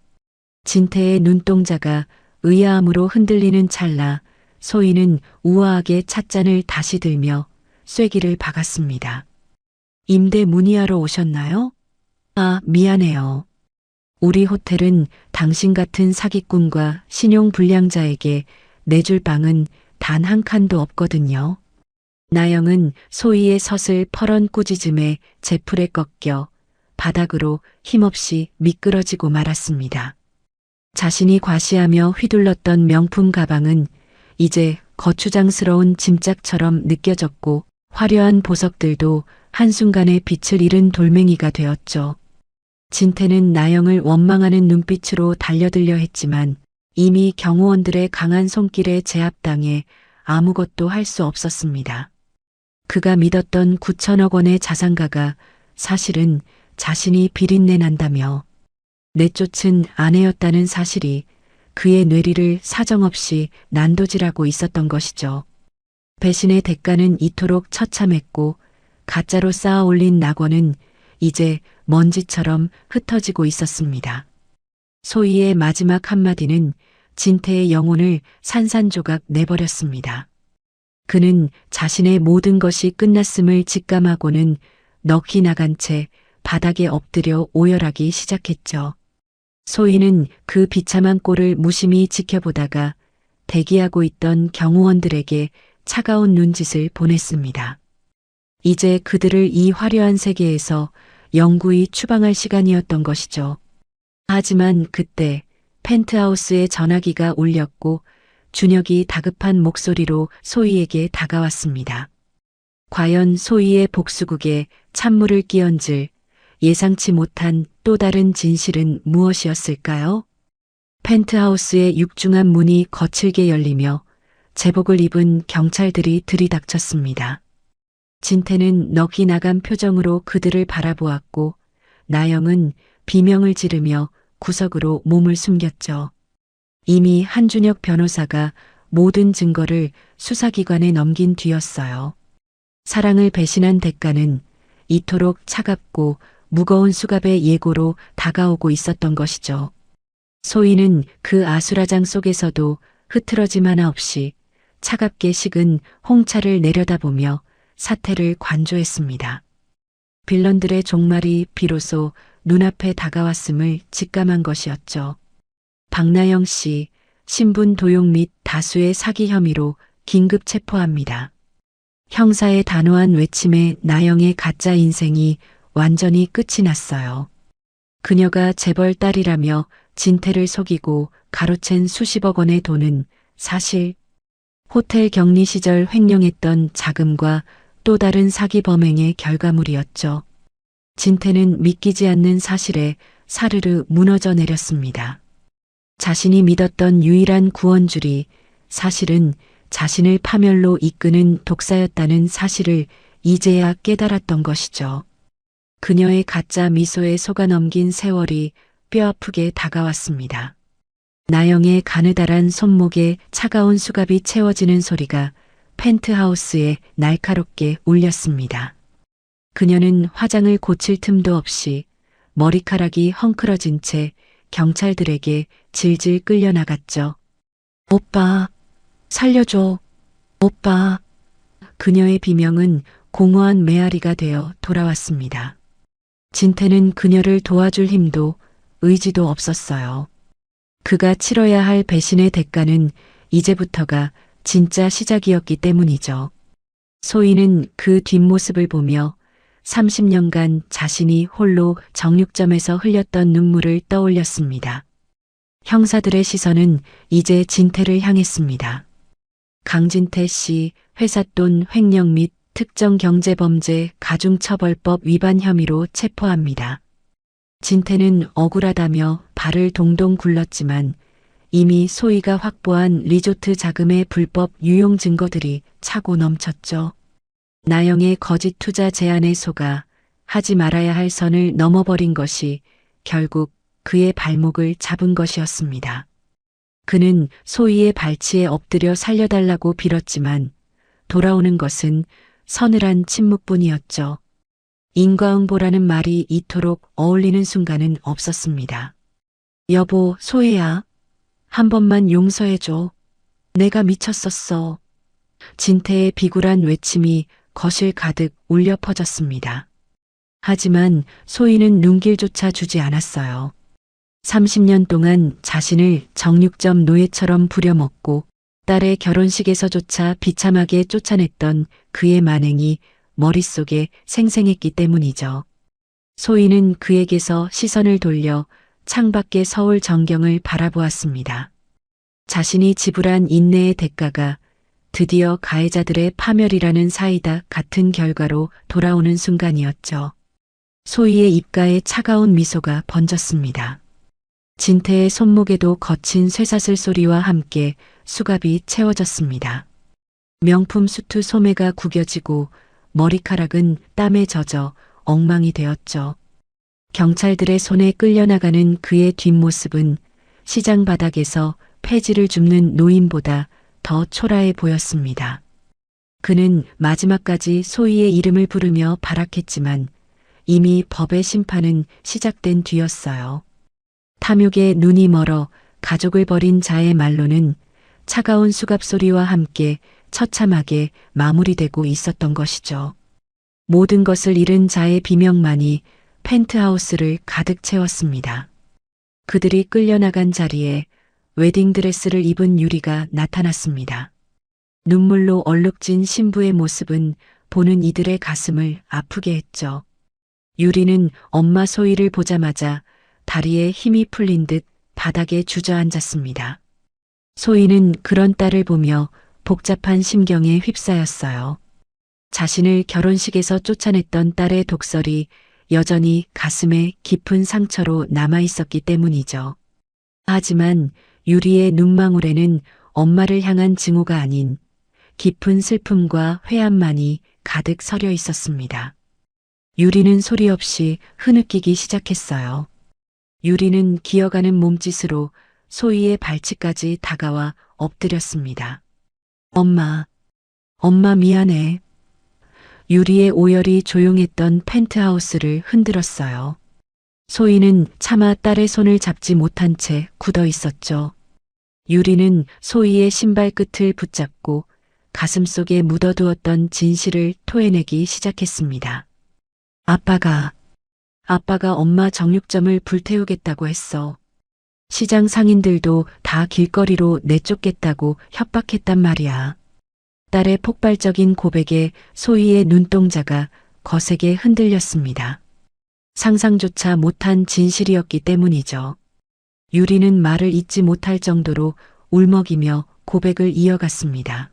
진태의 눈동자가 의아함으로 흔들리는 찰나 소희는 우아하게 찻잔을 다시 들며 쐐기를 박았습니다. 임대 문의하러 오셨나요? 아, 미안해요. 우리 호텔은 당신 같은 사기꾼과 신용불량자에게 내줄 방은 단 한 칸도 없거든요. 나영은 소희의 서슬 퍼런 꾸짖음에 제풀에 꺾여 바닥으로 힘없이 미끄러지고 말았습니다. 자신이 과시하며 휘둘렀던 명품 가방은 이제 거추장스러운 짐짝처럼 느껴졌고 화려한 보석들도 한순간에 빛을 잃은 돌멩이가 되었죠. 진태는 나영을 원망하는 눈빛으로 달려들려 했지만 이미 경호원들의 강한 손길에 제압당해 아무것도 할 수 없었습니다. 그가 믿었던 9천억 원의 자산가가 사실은 자신이 비린내 난다며 내쫓은 아내였다는 사실이 그의 뇌리를 사정없이 난도질하고 있었던 것이죠. 배신의 대가는 이토록 처참했고 가짜로 쌓아 올린 낙원은 이제 먼지처럼 흩어지고 있었습니다. 소희의 마지막 한마디는 진태의 영혼을 산산조각 내버렸습니다. 그는 자신의 모든 것이 끝났음을 직감하고는 넋이 나간 채 바닥에 엎드려 오열하기 시작했죠. 소희는 그 비참한 꼴을 무심히 지켜보다가 대기하고 있던 경호원들에게 차가운 눈짓을 보냈습니다. 이제 그들을 이 화려한 세계에서 영구히 추방할 시간이었던 것이죠. 하지만 그때 펜트하우스의 전화기가 울렸고 준혁이 다급한 목소리로 소희에게 다가왔습니다. 과연 소희의 복수국에 찬물을 끼얹을 예상치 못한 또 다른 진실은 무엇이었을까요? 펜트하우스의 육중한 문이 거칠게 열리며 제복을 입은 경찰들이 들이닥쳤습니다. 진태는 넋이 나간 표정으로 그들을 바라보았고 나영은 비명을 지르며 구석으로 몸을 숨겼죠. 이미 한준혁 변호사가 모든 증거를 수사기관에 넘긴 뒤였어요. 사랑을 배신한 대가는 이토록 차갑고 무거운 수갑의 예고로 다가오고 있었던 것이죠. 소희는 그 아수라장 속에서도 흐트러짐 하나 없이 차갑게 식은 홍차를 내려다보며 사태를 관조했습니다. 빌런들의 종말이 비로소 눈앞에 다가왔음을 직감한 것이었죠. 박나영 씨, 신분 도용 및 다수의 사기 혐의로 긴급 체포합니다. 형사의 단호한 외침에 나영의 가짜 인생이 완전히 끝이 났어요. 그녀가 재벌 딸이라며 진태를 속이고 가로챈 수십억 원의 돈은 사실 호텔 격리 시절 횡령했던 자금과 또 다른 사기 범행의 결과물이었죠. 진태는 믿기지 않는 사실에 사르르 무너져 내렸습니다. 자신이 믿었던 유일한 구원줄이 사실은 자신을 파멸로 이끄는 독사였다는 사실을 이제야 깨달았던 것이죠. 그녀의 가짜 미소에 속아넘긴 세월이 뼈아프게 다가왔습니다. 나영의 가느다란 손목에 차가운 수갑이 채워지는 소리가 펜트하우스에 날카롭게 울렸습니다. 그녀는 화장을 고칠 틈도 없이 머리카락이 헝클어진 채 경찰들에게 질질 끌려나갔죠. 오빠, 살려줘. 오빠. 그녀의 비명은 공허한 메아리가 되어 돌아왔습니다. 진태는 그녀를 도와줄 힘도 의지도 없었어요. 그가 치러야 할 배신의 대가는 이제부터가 진짜 시작이었기 때문이죠. 소희는 그 뒷모습을 보며 30년간 자신이 홀로 정육점에서 흘렸던 눈물을 떠올렸습니다. 형사들의 시선은 이제 진태를 향했습니다. 강진태 씨 회삿돈 횡령 및 특정경제범죄 가중처벌법 위반 혐의로 체포합니다. 진태는 억울하다며 발을 동동 굴렀지만 이미 소희가 확보한 리조트 자금의 불법 유용 증거들이 차고 넘쳤죠. 나영의 거짓 투자 제안에 속아 하지 말아야 할 선을 넘어버린 것이 결국 그의 발목을 잡은 것이었습니다. 그는 소희의 발치에 엎드려 살려달라고 빌었지만 돌아오는 것은 서늘한 침묵뿐이었죠. 인과응보라는 말이 이토록 어울리는 순간은 없었습니다. 여보, 소희야. 한 번만 용서해줘. 내가 미쳤었어. 진태의 비굴한 외침이 거실 가득 울려 퍼졌습니다. 하지만 소희는 눈길조차 주지 않았어요. 30년 동안 자신을 정육점 노예처럼 부려먹고 딸의 결혼식에서조차 비참하게 쫓아냈던 그의 만행이 머릿속에 생생했기 때문이죠. 소희는 그에게서 시선을 돌려 창밖의 서울 전경을 바라보았습니다. 자신이 지불한 인내의 대가가 드디어 가해자들의 파멸이라는 사이다 같은 결과로 돌아오는 순간이었죠. 소희의 입가에 차가운 미소가 번졌습니다. 진태의 손목에도 거친 쇠사슬 소리와 함께 수갑이 채워졌습니다. 명품 수트 소매가 구겨지고 머리카락은 땀에 젖어 엉망이 되었죠. 경찰들의 손에 끌려나가는 그의 뒷모습은 시장 바닥에서 폐지를 줍는 노인보다 더 초라해 보였습니다. 그는 마지막까지 소희의 이름을 부르며 발악했지만 이미 법의 심판은 시작된 뒤였어요. 탐욕에 눈이 멀어 가족을 버린 자의 말로는 차가운 수갑 소리와 함께 처참하게 마무리되고 있었던 것이죠. 모든 것을 잃은 자의 비명만이 펜트하우스를 가득 채웠습니다. 그들이 끌려나간 자리에 웨딩드레스를 입은 유리가 나타났습니다. 눈물로 얼룩진 신부의 모습은 보는 이들의 가슴을 아프게 했죠. 유리는 엄마 소희를 보자마자 다리에 힘이 풀린 듯 바닥에 주저앉았습니다. 소희는 그런 딸을 보며 복잡한 심경에 휩싸였어요. 자신을 결혼식에서 쫓아냈던 딸의 독설이 여전히 가슴에 깊은 상처로 남아있었기 때문이죠. 하지만 유리의 눈망울에는 엄마를 향한 증오가 아닌 깊은 슬픔과 회한만이 가득 서려 있었습니다. 유리는 소리 없이 흐느끼기 시작했어요. 유리는 기어가는 몸짓으로 소희의 발치까지 다가와 엎드렸습니다. 엄마 미안해. 유리의 오열이 조용했던 펜트하우스를 흔들었어요. 소희는 차마 딸의 손을 잡지 못한 채 굳어 있었죠. 유리는 소희의 신발 끝을 붙잡고 가슴속에 묻어두었던 진실을 토해내기 시작했습니다. 아빠가 엄마 정육점을 불태우겠다고 했어. 시장 상인들도 다 길거리로 내쫓겠다고 협박했단 말이야. 딸의 폭발적인 고백에 소희의 눈동자가 거세게 흔들렸습니다. 상상조차 못한 진실이었기 때문이죠. 유리는 말을 잇지 못할 정도로 울먹이며 고백을 이어갔습니다.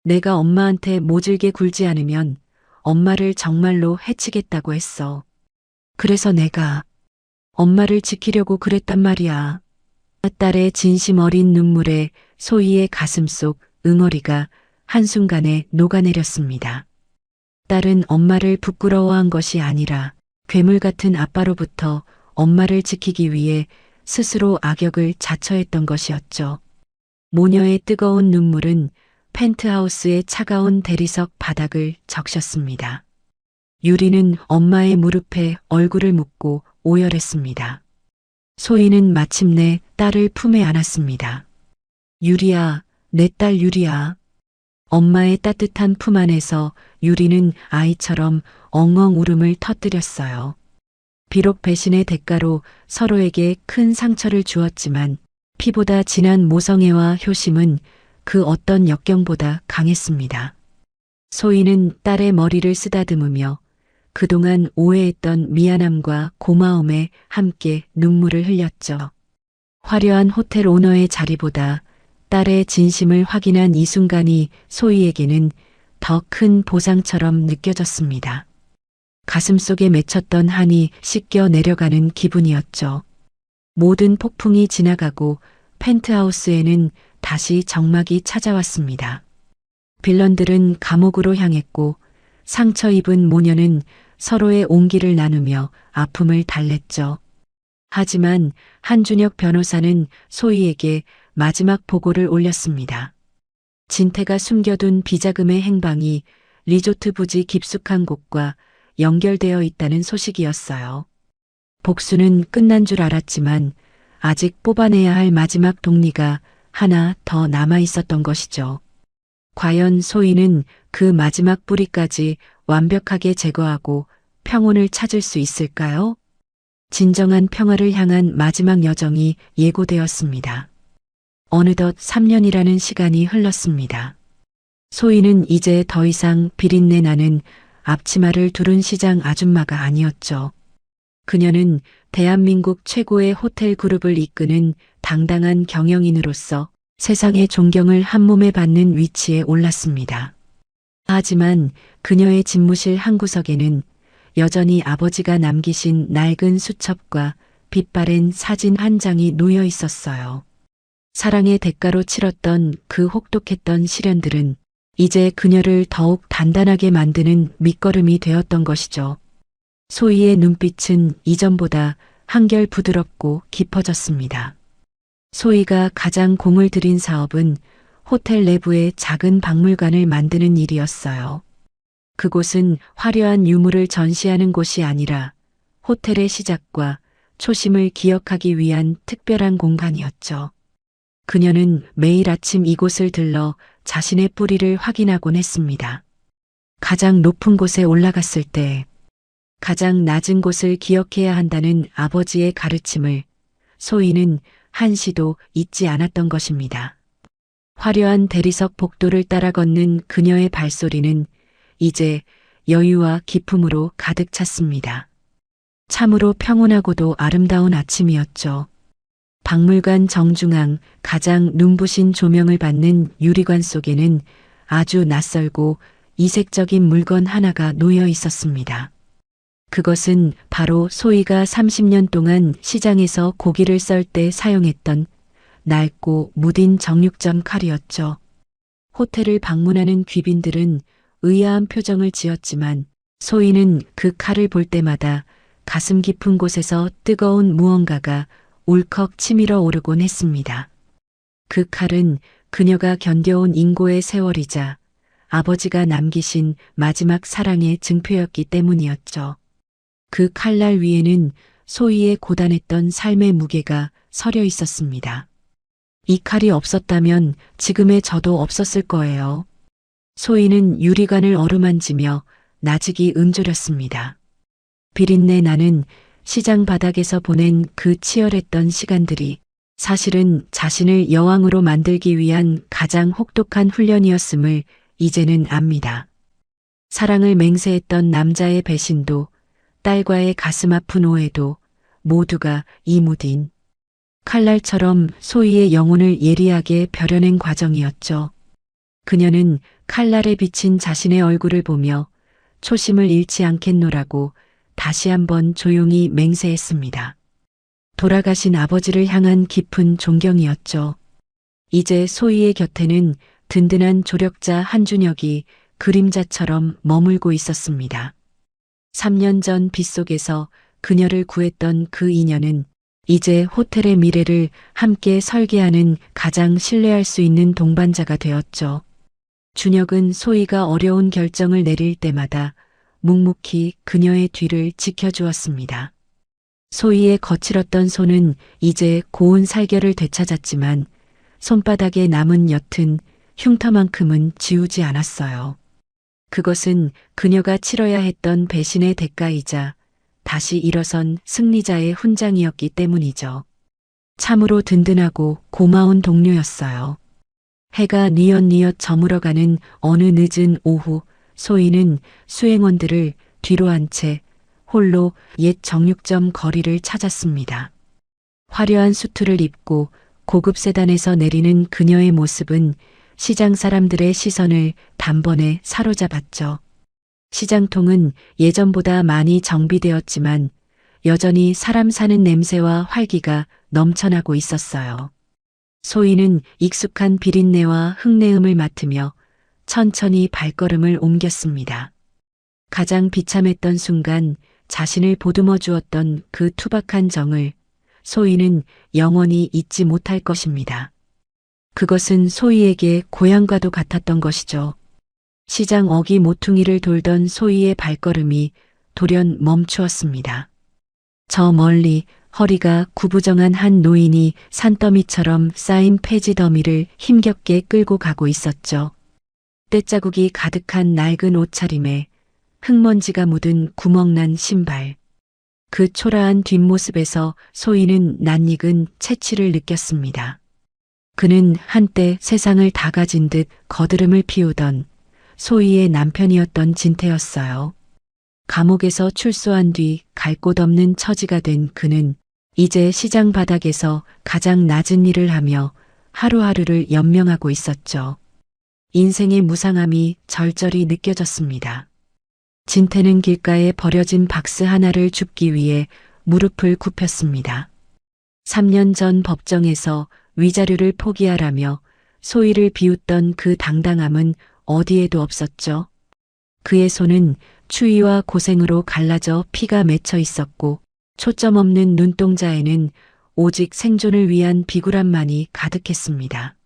내가 엄마한테 모질게 굴지 않으면 엄마를 정말로 해치겠다고 했어. 그래서 내가 엄마를 지키려고 그랬단 말이야. 딸의 진심 어린 눈물에 소희의 가슴 속 응어리가 한순간에 녹아내렸습니다. 딸은 엄마를 부끄러워한 것이 아니라 괴물 같은 아빠로부터 엄마를 지키기 위해 스스로 악역을 자처했던 것이었죠. 모녀의 뜨거운 눈물은 펜트하우스의 차가운 대리석 바닥을 적셨습니다. 유리는 엄마의 무릎에 얼굴을 묻고 오열했습니다. 소희는 마침내 딸을 품에 안았습니다. 유리야, 내 딸 유리야. 엄마의 따뜻한 품 안에서 유리는 아이처럼 엉엉 울음을 터뜨렸어요. 비록 배신의 대가로 서로에게 큰 상처를 주었지만 피보다 진한 모성애와 효심은 그 어떤 역경보다 강했습니다. 소희는 딸의 머리를 쓰다듬으며 그동안 오해했던 미안함과 고마움에 함께 눈물을 흘렸죠. 화려한 호텔 오너의 자리보다 딸의 진심을 확인한 이 순간이 소희에게는 더 큰 보상처럼 느껴졌습니다. 가슴속에 맺혔던 한이 씻겨 내려가는 기분이었죠. 모든 폭풍이 지나가고 펜트하우스에는 다시 정막이 찾아왔습니다. 빌런들은 감옥으로 향했고 상처 입은 모녀는 서로의 온기를 나누며 아픔을 달랬죠. 하지만 한준혁 변호사는 소희에게 마지막 보고를 올렸습니다. 진태가 숨겨둔 비자금의 행방이 리조트 부지 깊숙한 곳과 연결되어 있다는 소식이었어요. 복수는 끝난 줄 알았지만 아직 뽑아내야 할 마지막 독리가 하나 더 남아 있었던 것이죠. 과연 소희는 그 마지막 뿌리까지 완벽하게 제거하고 평온을 찾을 수 있을까요? 진정한 평화를 향한 마지막 여정이 예고되었습니다. 어느덧 3년이라는 시간이 흘렀습니다. 소희는 이제 더 이상 비린내 나는 앞치마를 두른 시장 아줌마가 아니었죠. 그녀는 대한민국 최고의 호텔 그룹을 이끄는 당당한 경영인으로서 세상의 존경을 한몸에 받는 위치에 올랐습니다. 하지만 그녀의 집무실 한구석에는 여전히 아버지가 남기신 낡은 수첩과 빛바랜 사진 한 장이 놓여 있었어요. 사랑의 대가로 치렀던 그 혹독했던 시련들은 이제 그녀를 더욱 단단하게 만드는 밑거름이 되었던 것이죠. 소희의 눈빛은 이전보다 한결 부드럽고 깊어졌습니다. 소희가 가장 공을 들인 사업은 호텔 내부의 작은 박물관을 만드는 일이었어요. 그곳은 화려한 유물을 전시하는 곳이 아니라 호텔의 시작과 초심을 기억하기 위한 특별한 공간이었죠. 그녀는 매일 아침 이곳을 들러 자신의 뿌리를 확인하곤 했습니다. 가장 높은 곳에 올라갔을 때 가장 낮은 곳을 기억해야 한다는 아버지의 가르침을 소희는 한시도 잊지 않았던 것입니다. 화려한 대리석 복도를 따라 걷는 그녀의 발소리는 이제 여유와 기품으로 가득 찼습니다. 참으로 평온하고도 아름다운 아침이었죠. 박물관 정중앙 가장 눈부신 조명을 받는 유리관 속에는 아주 낯설고 이색적인 물건 하나가 놓여 있었습니다. 그것은 바로 소희가 30년 동안 시장에서 고기를 썰 때 사용했던 낡고 무딘 정육점 칼이었죠. 호텔을 방문하는 귀빈들은 의아한 표정을 지었지만 소희는 그 칼을 볼 때마다 가슴 깊은 곳에서 뜨거운 무언가가 울컥 치밀어 오르곤 했습니다. 그 칼은 그녀가 견뎌온 인고의 세월이자 아버지가 남기신 마지막 사랑의 증표였기 때문이었죠. 그 칼날 위에는 소희의 고단했던 삶의 무게가 서려 있었습니다. 이 칼이 없었다면 지금의 저도 없었을 거예요. 소희는 유리관을 어루만지며 나직이 음조렸습니다. 비린내 나는 시장 바닥에서 보낸 그 치열했던 시간들이 사실은 자신을 여왕으로 만들기 위한 가장 혹독한 훈련이었음을 이제는 압니다. 사랑을 맹세했던 남자의 배신도 딸과의 가슴 아픈 오해도 모두가 이 무딘 칼날처럼 소희의 영혼을 예리하게 벼려낸 과정이었죠. 그녀는 칼날에 비친 자신의 얼굴을 보며 초심을 잃지 않겠노라고 다시 한번 조용히 맹세했습니다. 돌아가신 아버지를 향한 깊은 존경이었죠. 이제 소희의 곁에는 든든한 조력자 한준혁이 그림자처럼 머물고 있었습니다. 3년 전 빗속에서 그녀를 구했던 그 인연은 이제 호텔의 미래를 함께 설계하는 가장 신뢰할 수 있는 동반자가 되었죠. 준혁은 소희가 어려운 결정을 내릴 때마다 묵묵히 그녀의 뒤를 지켜주었습니다. 소희의 거칠었던 손은 이제 고운 살결을 되찾았지만 손바닥에 남은 옅은 흉터만큼은 지우지 않았어요. 그것은 그녀가 치러야 했던 배신의 대가이자 다시 일어선 승리자의 훈장이었기 때문이죠. 참으로 든든하고 고마운 동료였어요. 해가 뉘엿뉘엿 저물어가는 어느 늦은 오후 소희는 수행원들을 뒤로 한 채 홀로 옛 정육점 거리를 찾았습니다. 화려한 수트를 입고 고급 세단에서 내리는 그녀의 모습은 시장 사람들의 시선을 단번에 사로잡았죠. 시장통은 예전보다 많이 정비되었지만 여전히 사람 사는 냄새와 활기가 넘쳐나고 있었어요. 소희는 익숙한 비린내와 흙내음을 맡으며 천천히 발걸음을 옮겼습니다. 가장 비참했던 순간 자신을 보듬어 주었던 그 투박한 정을 소희는 영원히 잊지 못할 것입니다. 그것은 소희에게 고향과도 같았던 것이죠. 시장 어귀 모퉁이를 돌던 소희의 발걸음이 돌연 멈추었습니다. 저 멀리 허리가 구부정한 한 노인이 산더미처럼 쌓인 폐지 더미를 힘겹게 끌고 가고 있었죠. 때자국이 가득한 낡은 옷차림에 흙먼지가 묻은 구멍난 신발. 그 초라한 뒷모습에서 소희는 낯익은 채취를 느꼈습니다. 그는 한때 세상을 다 가진 듯 거드름을 피우던 소희의 남편이었던 진태였어요. 감옥에서 출소한 뒤 갈 곳 없는 처지가 된 그는 이제 시장 바닥에서 가장 낮은 일을 하며 하루하루를 연명하고 있었죠. 인생의 무상함이 절절히 느껴졌습니다. 진태는 길가에 버려진 박스 하나를 줍기 위해 무릎을 굽혔습니다. 3년 전 법정에서 위자료를 포기하라며 소위를 비웃던 그 당당함은 어디에도 없었죠. 그의 손은 추위와 고생으로 갈라져 피가 맺혀 있었고 초점 없는 눈동자에는 오직 생존을 위한 비굴함만이 가득했습니다.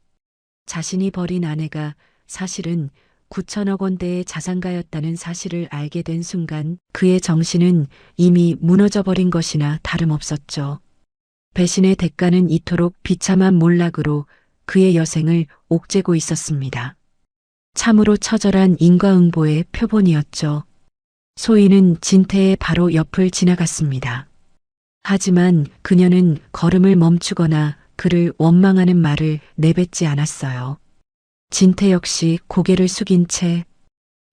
자신이 버린 아내가 사실은 9천억 원대의 자산가였다는 사실을 알게 된 순간 그의 정신은 이미 무너져버린 것이나 다름없었죠. 배신의 대가는 이토록 비참한 몰락으로 그의 여생을 옥죄고 있었습니다. 참으로 처절한 인과응보의 표본이었죠. 소희는 진태의 바로 옆을 지나갔습니다. 하지만 그녀는 걸음을 멈추거나 그를 원망하는 말을 내뱉지 않았어요. 진태 역시 고개를 숙인 채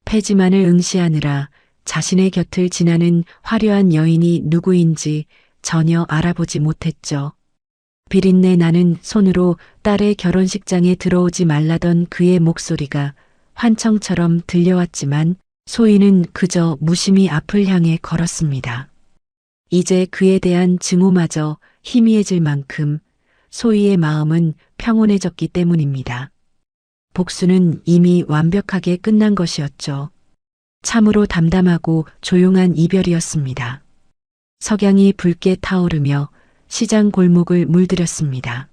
폐지만을 응시하느라 자신의 곁을 지나는 화려한 여인이 누구인지 전혀 알아보지 못했죠. 비린내 나는 손으로 딸의 결혼식장에 들어오지 말라던 그의 목소리가 환청처럼 들려왔지만 소희는 그저 무심히 앞을 향해 걸었습니다. 이제 그에 대한 증오마저 희미해질 만큼 소희의 마음은 평온해졌기 때문입니다. 복수는 이미 완벽하게 끝난 것이었죠. 참으로 담담하고 조용한 이별이었습니다. 석양이 붉게 타오르며 시장 골목을 물들였습니다.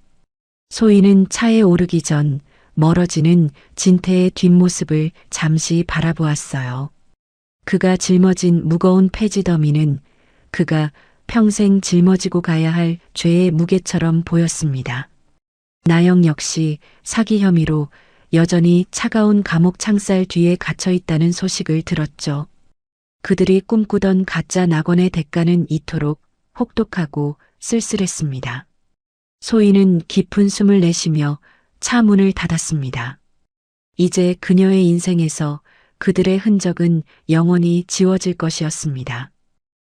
소희는 차에 오르기 전 멀어지는 진태의 뒷모습을 잠시 바라보았어요. 그가 짊어진 무거운 폐지 더미는 그가 평생 짊어지고 가야 할 죄의 무게처럼 보였습니다. 나영 역시 사기 혐의로 여전히 차가운 감옥 창살 뒤에 갇혀 있다는 소식을 들었죠. 그들이 꿈꾸던 가짜 낙원의 대가는 이토록 혹독하고 쓸쓸했습니다. 소희는 깊은 숨을 내쉬며 차 문을 닫았습니다. 이제 그녀의 인생에서 그들의 흔적은 영원히 지워질 것이었습니다.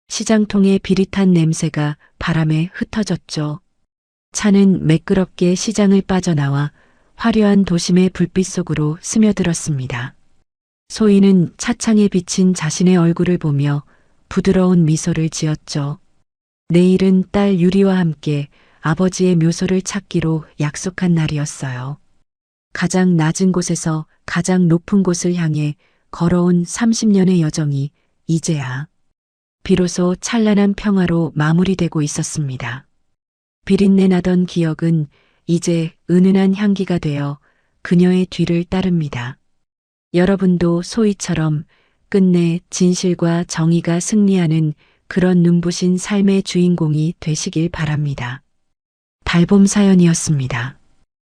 시장통의 비릿한 냄새가 바람에 흩어졌죠. 차는 매끄럽게 시장을 빠져나와 화려한 도심의 불빛 속으로 스며들었습니다. 소희는 차창에 비친 자신의 얼굴을 보며 부드러운 미소를 지었죠. 내일은 딸 유리와 함께 아버지의 묘소를 찾기로 약속한 날이었어요. 가장 낮은 곳에서 가장 높은 곳을 향해 걸어온 30년의 여정이 이제야 비로소 찬란한 평화로 마무리되고 있었습니다. 비린내 나던 기억은 이제 은은한 향기가 되어 그녀의 뒤를 따릅니다. 여러분도 소희처럼 끝내 진실과 정의가 승리하는 그런 눈부신 삶의 주인공이 되시길 바랍니다. 달봄 사연이었습니다.